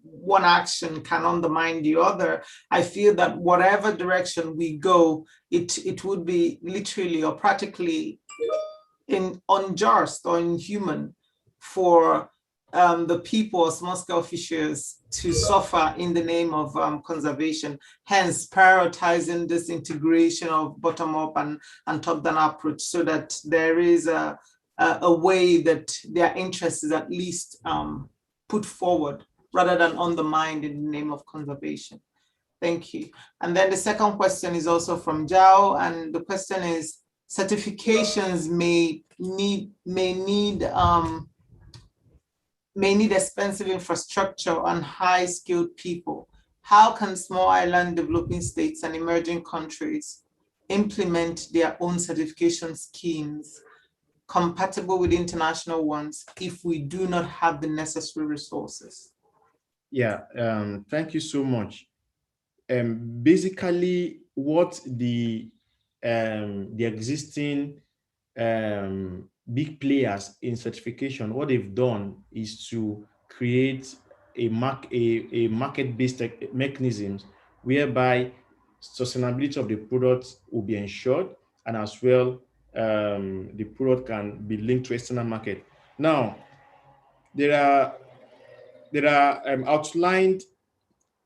one action can undermine the other, I feel that whatever direction we go, it would be literally or practically unjust or inhuman for the people or small-scale fishers to suffer in the name of conservation, hence prioritizing this integration of bottom-up and top-down approach so that there is a way that their interest is at least put forward rather than undermined in the name of conservation. Thank you. And then the second question is also from Jao, and the question is, certifications may need expensive infrastructure and high-skilled people. How can small island developing states and emerging countries implement their own certification schemes compatible with international ones if we do not have the necessary resources? Yeah, thank you so much. Basically, what the existing big players in certification, what they've done is to create a market-based mechanisms whereby sustainability of the products will be ensured, and as well the product can be linked to external market. Now, there are outlined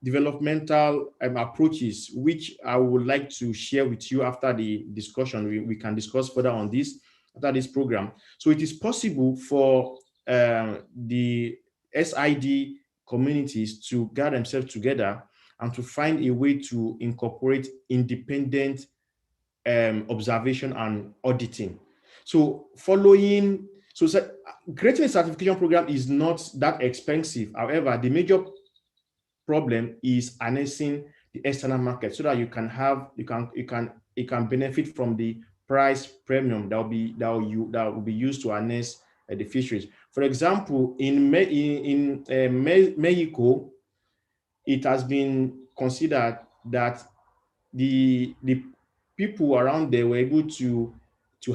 developmental approaches, which I would like to share with you after the discussion. We can discuss further on this after this program. So it is possible for the SID communities to gather themselves together and to find a way to incorporate independent observation and auditing. So creating a certification program is not that expensive. However, the major problem is harnessing the external market so that you can benefit from the price premium that will be used to harness the fisheries. For example, in Mexico, it has been considered that the people around there were able to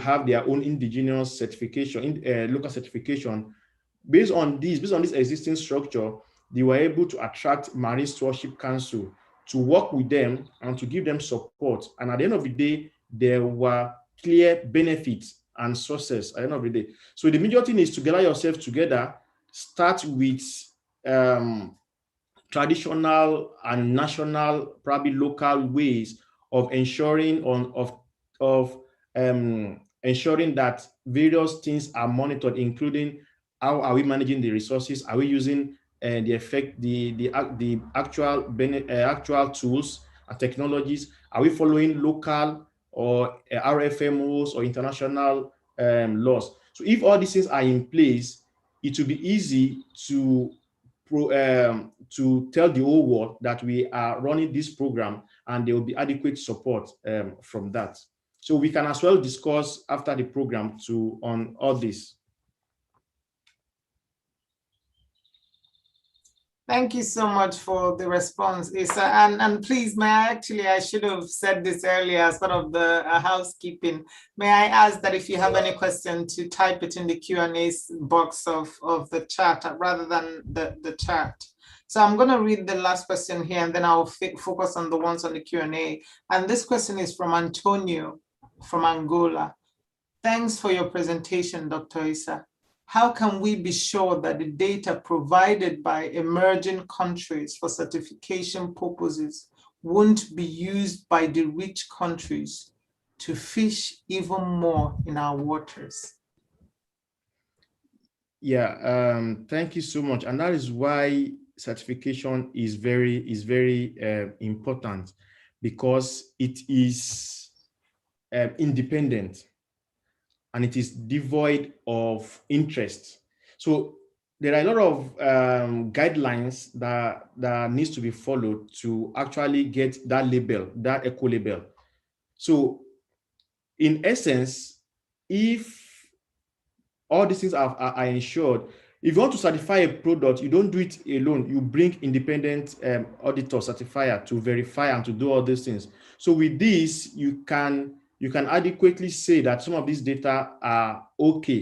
have their own indigenous certification, local certification. Based on this existing structure, they were able to attract Marine Stewardship Council to work with them and to give them support. And at the end of the day, there were clear benefits and sources at the end of the day. So the major thing is to gather yourself together, start with um, traditional and national, probably local ways of ensuring that various things are monitored, including how are we managing the resources, are we using the actual tools and technologies, are we following local or RFMOs or international laws. So if all these things are in place, it will be easy to tell the whole world that we are running this program, and there will be adequate support from that. So we can as well discuss after the program on all this. Thank you so much for the response, Isa. And please, I should have said this earlier as part of the housekeeping. May I ask that if you have any question to type it in the Q&A box of the chat rather than the chat. So I'm going to read the last question here, and then I'll focus on the ones on the Q&A. And this question is from Antonio from Angola. Thanks for your presentation, Dr. Isa. How can we be sure that the data provided by emerging countries for certification purposes won't be used by the rich countries to fish even more in our waters? Yeah, thank you so much. And that is why certification is very important, because it is independent and it is devoid of interest. So there are a lot of guidelines that needs to be followed to actually get that label, that eco label. So in essence, if all these things are ensured, if you want to certify a product, you don't do it alone. You bring independent auditor certifier to verify and to do all these things. So with this, you can adequately say that some of these data are okay.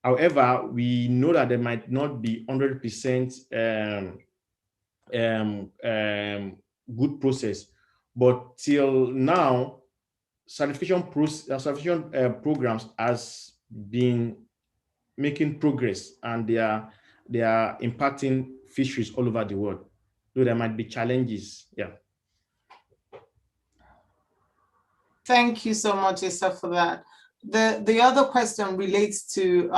However, we know that they might not be 100% good process. But till now, certification programs has been making progress, and they are impacting fisheries all over the world, though there might be challenges. Yeah. Thank you so much, Isa, for that. The other question relates to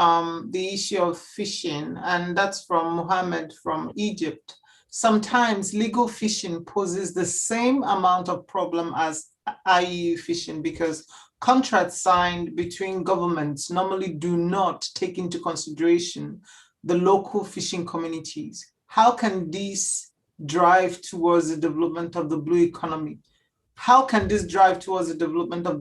the issue of fishing, and that's from Mohammed from Egypt. Sometimes legal fishing poses the same amount of problem as IUU fishing because contracts signed between governments normally do not take into consideration the local fishing communities. How can this drive towards the development of the blue economy? How can this drive towards the development of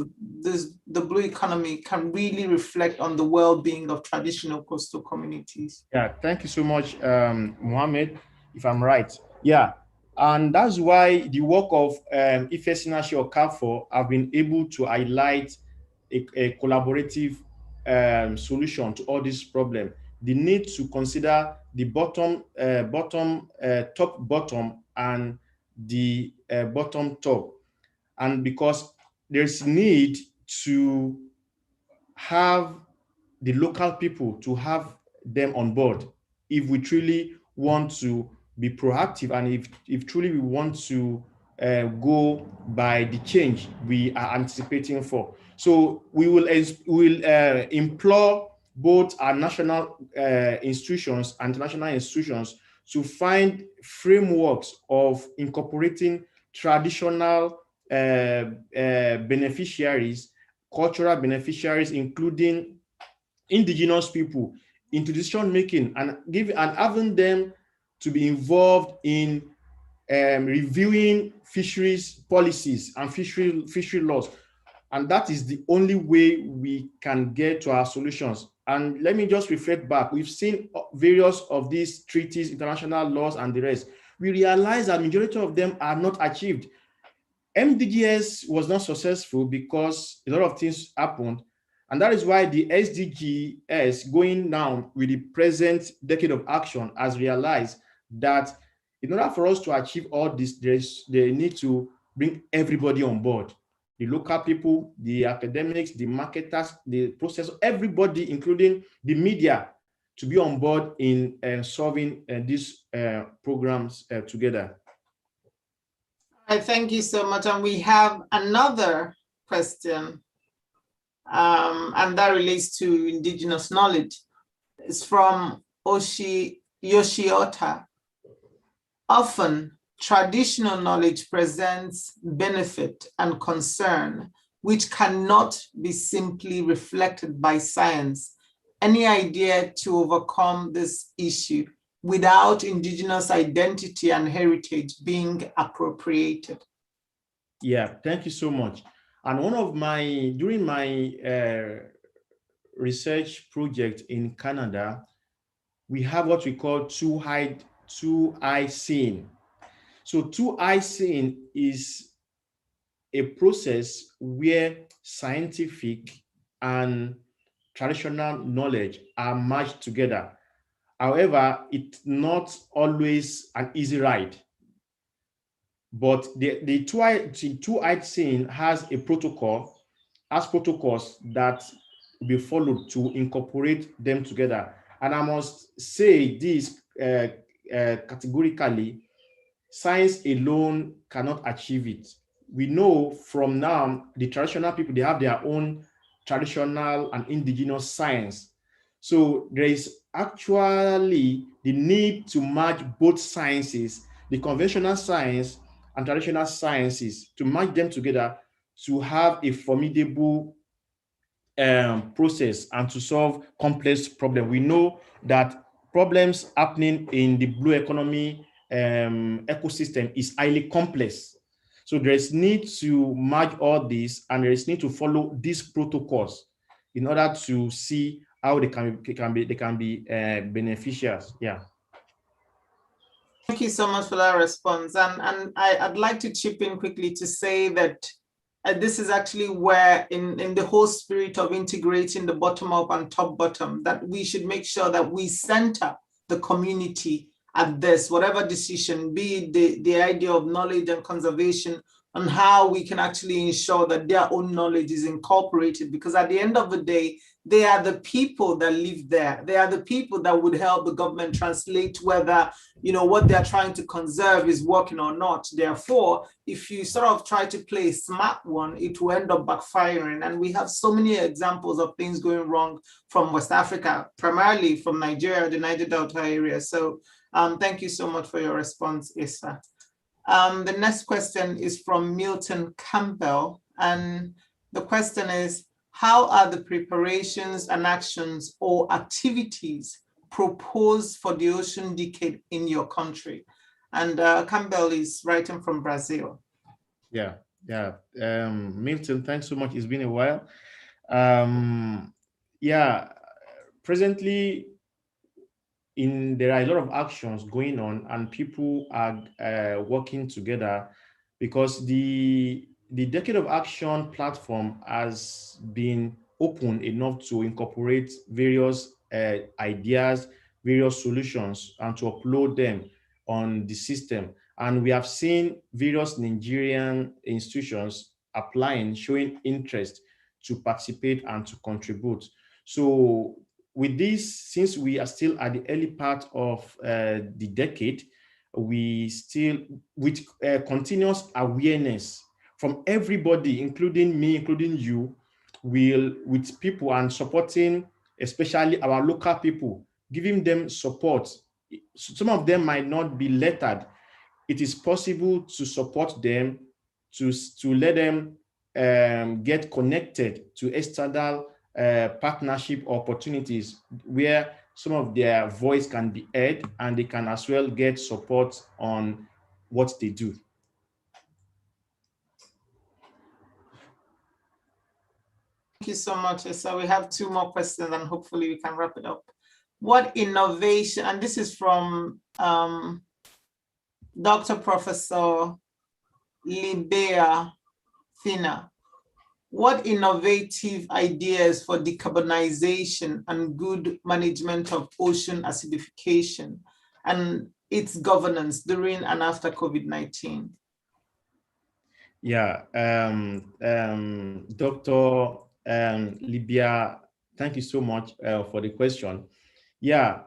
the blue economy can really reflect on the well-being of traditional coastal communities? Yeah, thank you so much, Mohammed, if I'm right. Yeah, and that's why the work of Ife Okafor have been able to highlight a collaborative solution to all this problem. The need to consider the top bottom and the bottom top. And because there's need to have the local people, to have them on board if we truly want to be proactive, and if truly we want to go by the change we are anticipating for. So we will implore both our national institutions and international institutions to find frameworks of incorporating traditional beneficiaries, cultural beneficiaries, including indigenous people, into decision making, and having them to be involved in reviewing fisheries policies and fishery laws. And that is the only way we can get to our solutions. And let me just reflect back. We've seen various of these treaties, international laws, and the rest. We realize that majority of them are not achieved. MDGs was not successful because a lot of things happened. And that is why the SDGs going down with the present decade of action has realized that in order for us to achieve all this, they need to bring everybody on board. The local people, the academics, the marketers, the process, everybody, including the media, to be on board in solving these programs together. I thank you so much. And we have another question, and that relates to indigenous knowledge. It's from Yoshiota. Often, traditional knowledge presents benefit and concern, which cannot be simply reflected by science. Any idea to overcome this issue without indigenous identity and heritage being appropriated? Yeah, thank you so much. And during my research project in Canada, we have what we call two-eye seeing. So two-eye seeing is a process where scientific and traditional knowledge are merged together. However, it's not always an easy ride. But the two-eyed seeing has protocols that will be followed to incorporate them together. And I must say this categorically, science alone cannot achieve it. We know from now, the traditional people, they have their own traditional and indigenous science. So there is actually the need to merge both sciences, the conventional science and traditional sciences, to merge them together to have a formidable process and to solve complex problems. We know that problems happening in the blue economy ecosystem is highly complex. So there is need to merge all this, and there is need to follow these protocols in order to see how they can be beneficial. Yeah. Thank you so much for that response. And I'd like to chip in quickly to say that this is actually where in the whole spirit of integrating the bottom up and top bottom, that we should make sure that we center the community at this, whatever decision, be it the idea of knowledge and conservation, and how we can actually ensure that their own knowledge is incorporated, because at the end of the day, they are the people that live there. They are the people that would help the government translate whether, what they're trying to conserve is working or not. Therefore, if you sort of try to play a smart one, it will end up backfiring. And we have so many examples of things going wrong from West Africa, primarily from Nigeria, the Niger Delta area. So thank you so much for your response, Isa. The next question is from Milton Campbell. And the question is, how are the preparations and actions or activities proposed for the Ocean Decade in your country? And Campbell is writing from Brazil. Yeah. Milton, thanks so much. It's been a while. Presently, there are a lot of actions going on, and people are working together, because the Decade of Action platform has been open enough to incorporate various ideas, various solutions, and to upload them on the system. And we have seen various Nigerian institutions applying, showing interest to participate and to contribute. So with this, since we are still at the early part of the decade, we still, with continuous awareness from everybody, including me, including you, with people, and supporting, especially our local people, giving them support. Some of them might not be lettered. It is possible to support them, to let them get connected to external partnership opportunities where some of their voice can be heard, and they can as well get support on what they do. you so much, Isa. We have two more questions and hopefully we can wrap it up. What innovation, and this is from Dr. Professor Libea Fina. What innovative ideas for decarbonization and good management of ocean acidification and its governance during and after COVID-19? Yeah, Dr. Libya, thank you so much for the question. Yeah,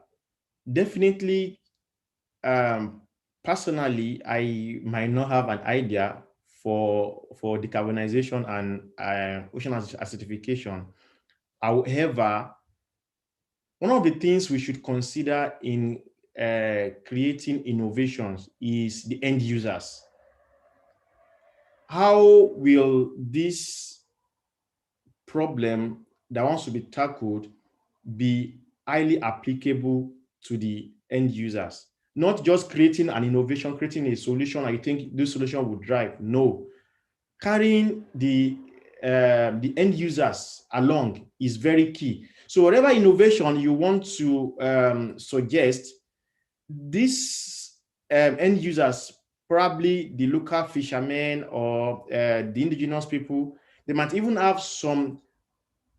definitely. Personally, I might not have an idea for decarbonization and ocean acidification. However, one of the things we should consider in creating innovations is the end users. How will this problem that wants to be tackled be highly applicable to the end users? Not just creating an innovation, creating a solution, I think this solution would drive. No, carrying the end users along is very key. So whatever innovation you want to suggest, these end users, probably the local fishermen or the indigenous people, they might even have some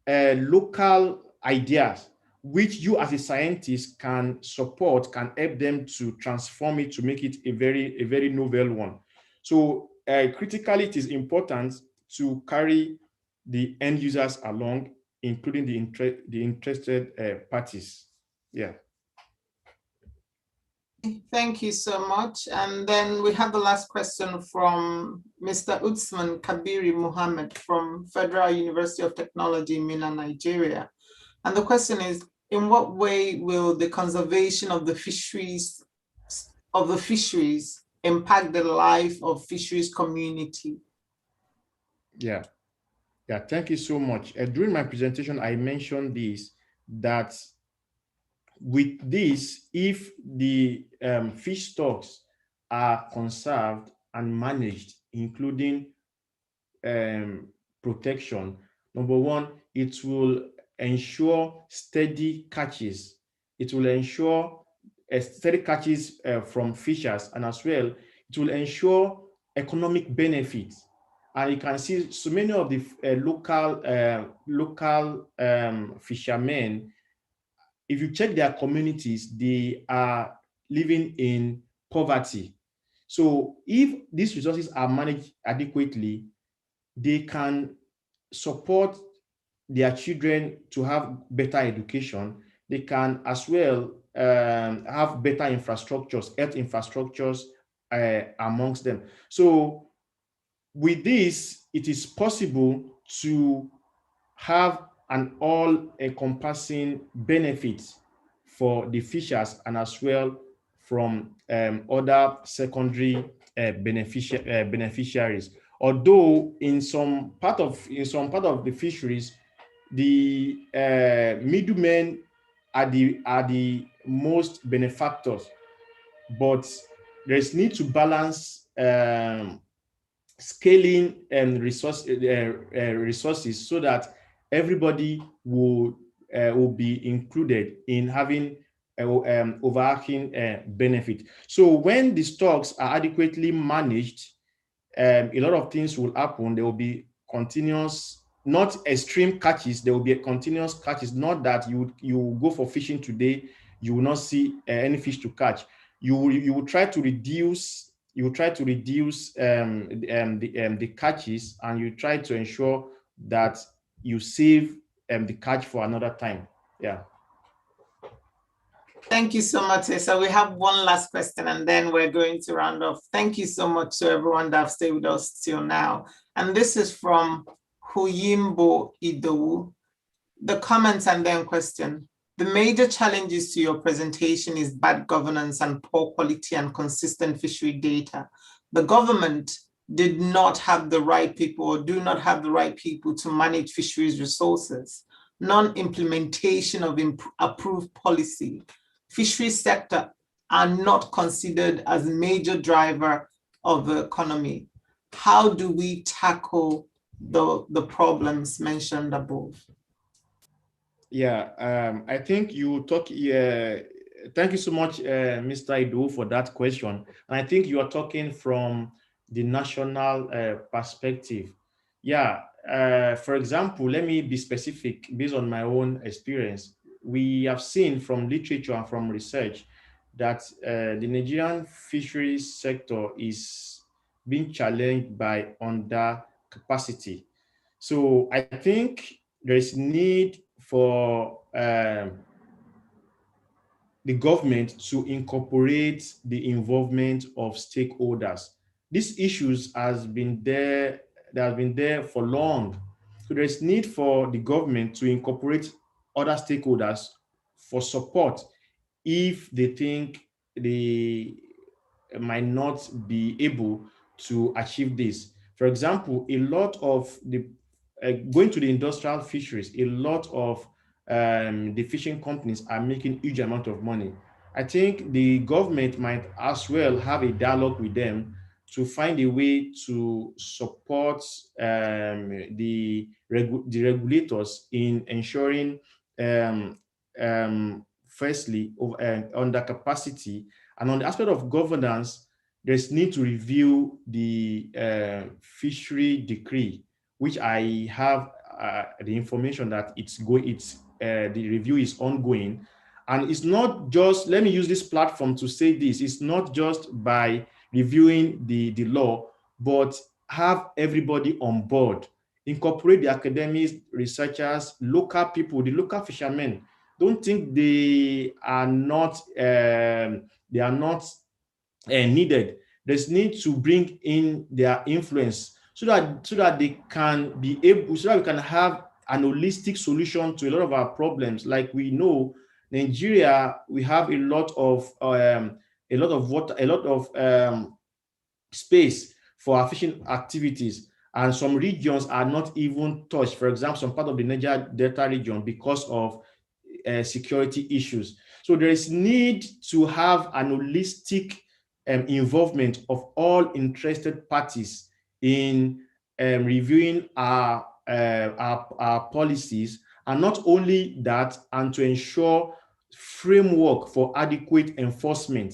local ideas which you as a scientist can support, can help them to transform it to make it a very novel one. So critically, it is important to carry the end users along, including the interested parties. Yeah. Thank you so much. And then we have the last question from Mr. Utsman Kabiri Muhammad from Federal University of Technology, Minna, Nigeria. And the question is, in what way will the conservation of the fisheries impact the life of fisheries community? Yeah, thank you so much. During my presentation, I mentioned this, that with this, if the fish stocks are conserved and managed, including protection, number one, it will ensure steady catches. It will ensure steady catches from fishers, and as well, it will ensure economic benefits. And you can see so many of the local fishermen, if you check their communities, they are living in poverty. So if these resources are managed adequately, they can support their children to have better education. They can as well have better infrastructures, health infrastructures amongst them. So with this, it is possible to have an all-encompassing benefit for the fishers and as well from other secondary beneficiaries. Although in some part of the fisheries, the middlemen are the most benefactors, but there's need to balance scaling and resources so that everybody will be included in having overarching benefit. So when the stocks are adequately managed, a lot of things will happen. There will be continuous, not extreme catches. There will be a continuous catches. Not that you go for fishing today, you will not see any fish to catch. You will try to reduce. You will try to reduce the catches, and you try to ensure that you save the catch for another time. Yeah. Thank you so much, Isa. We have one last question and then we're going to round off. Thank you so much to everyone that have stayed with us till now. And this is from Huyimbo Idowu. The comments and then question. The major challenges to your presentation is bad governance and poor quality and consistent fishery data. The government did not have the right people or do not have the right people to manage fisheries resources. Non-implementation of approved policy. Fisheries sector are not considered as a major driver of the economy. How do we tackle the problems mentioned above? Yeah, I think you talk. Thank you so much, Mr. Idu, for that question. And I think you are talking from the national perspective. Yeah. For example, let me be specific based on my own experience. We have seen from literature and from research that the Nigerian fisheries sector is being challenged by under capacity. So I think there is need for the government to incorporate the involvement of stakeholders. These issues have been there for long. So there is need for the government to incorporate other stakeholders for support if they think they might not be able to achieve this. For example, a lot of the going to the industrial fisheries, a lot of the fishing companies are making huge amount of money. I think the government might as well have a dialogue with them to find a way to support the regulators in ensuring firstly under capacity, and on the aspect of governance, there's need to review the fishery decree, which I have the information that the review is ongoing. And it's not just, let me use this platform to say this, it's not just by reviewing the law, but have everybody on board, incorporate the academics, researchers, local people, the local fishermen. Don't think they are not needed. There's need to bring in their influence so that they can be able, so that we can have an holistic solution to a lot of our problems. Like we know, Nigeria, we have a lot of water, a lot of space for our fishing activities. And some regions are not even touched. For example, some part of the Niger Delta region because of security issues. So there is need to have an holistic involvement of all interested parties in reviewing our policies, and not only that, and to ensure framework for adequate enforcement,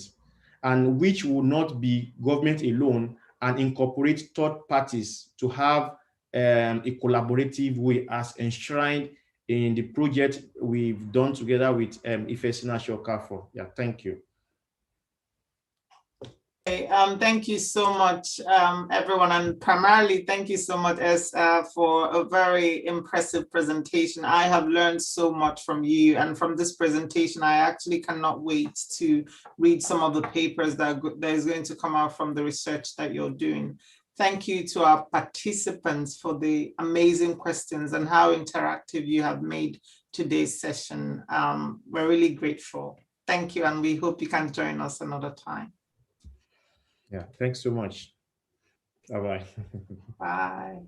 and which will not be government alone, and incorporate third parties to have a collaborative way as enshrined in the project we've done together with Ife Okafor. Yeah, thank you. Okay, thank you so much, everyone, and primarily thank you so much, for a very impressive presentation. I have learned so much from you, and from this presentation, I actually cannot wait to read some of the papers that is going to come out from the research that you're doing. Thank you to our participants for the amazing questions and how interactive you have made today's session. We're really grateful. Thank you, and we hope you can join us another time. Yeah, thanks so much. Bye-bye. Bye.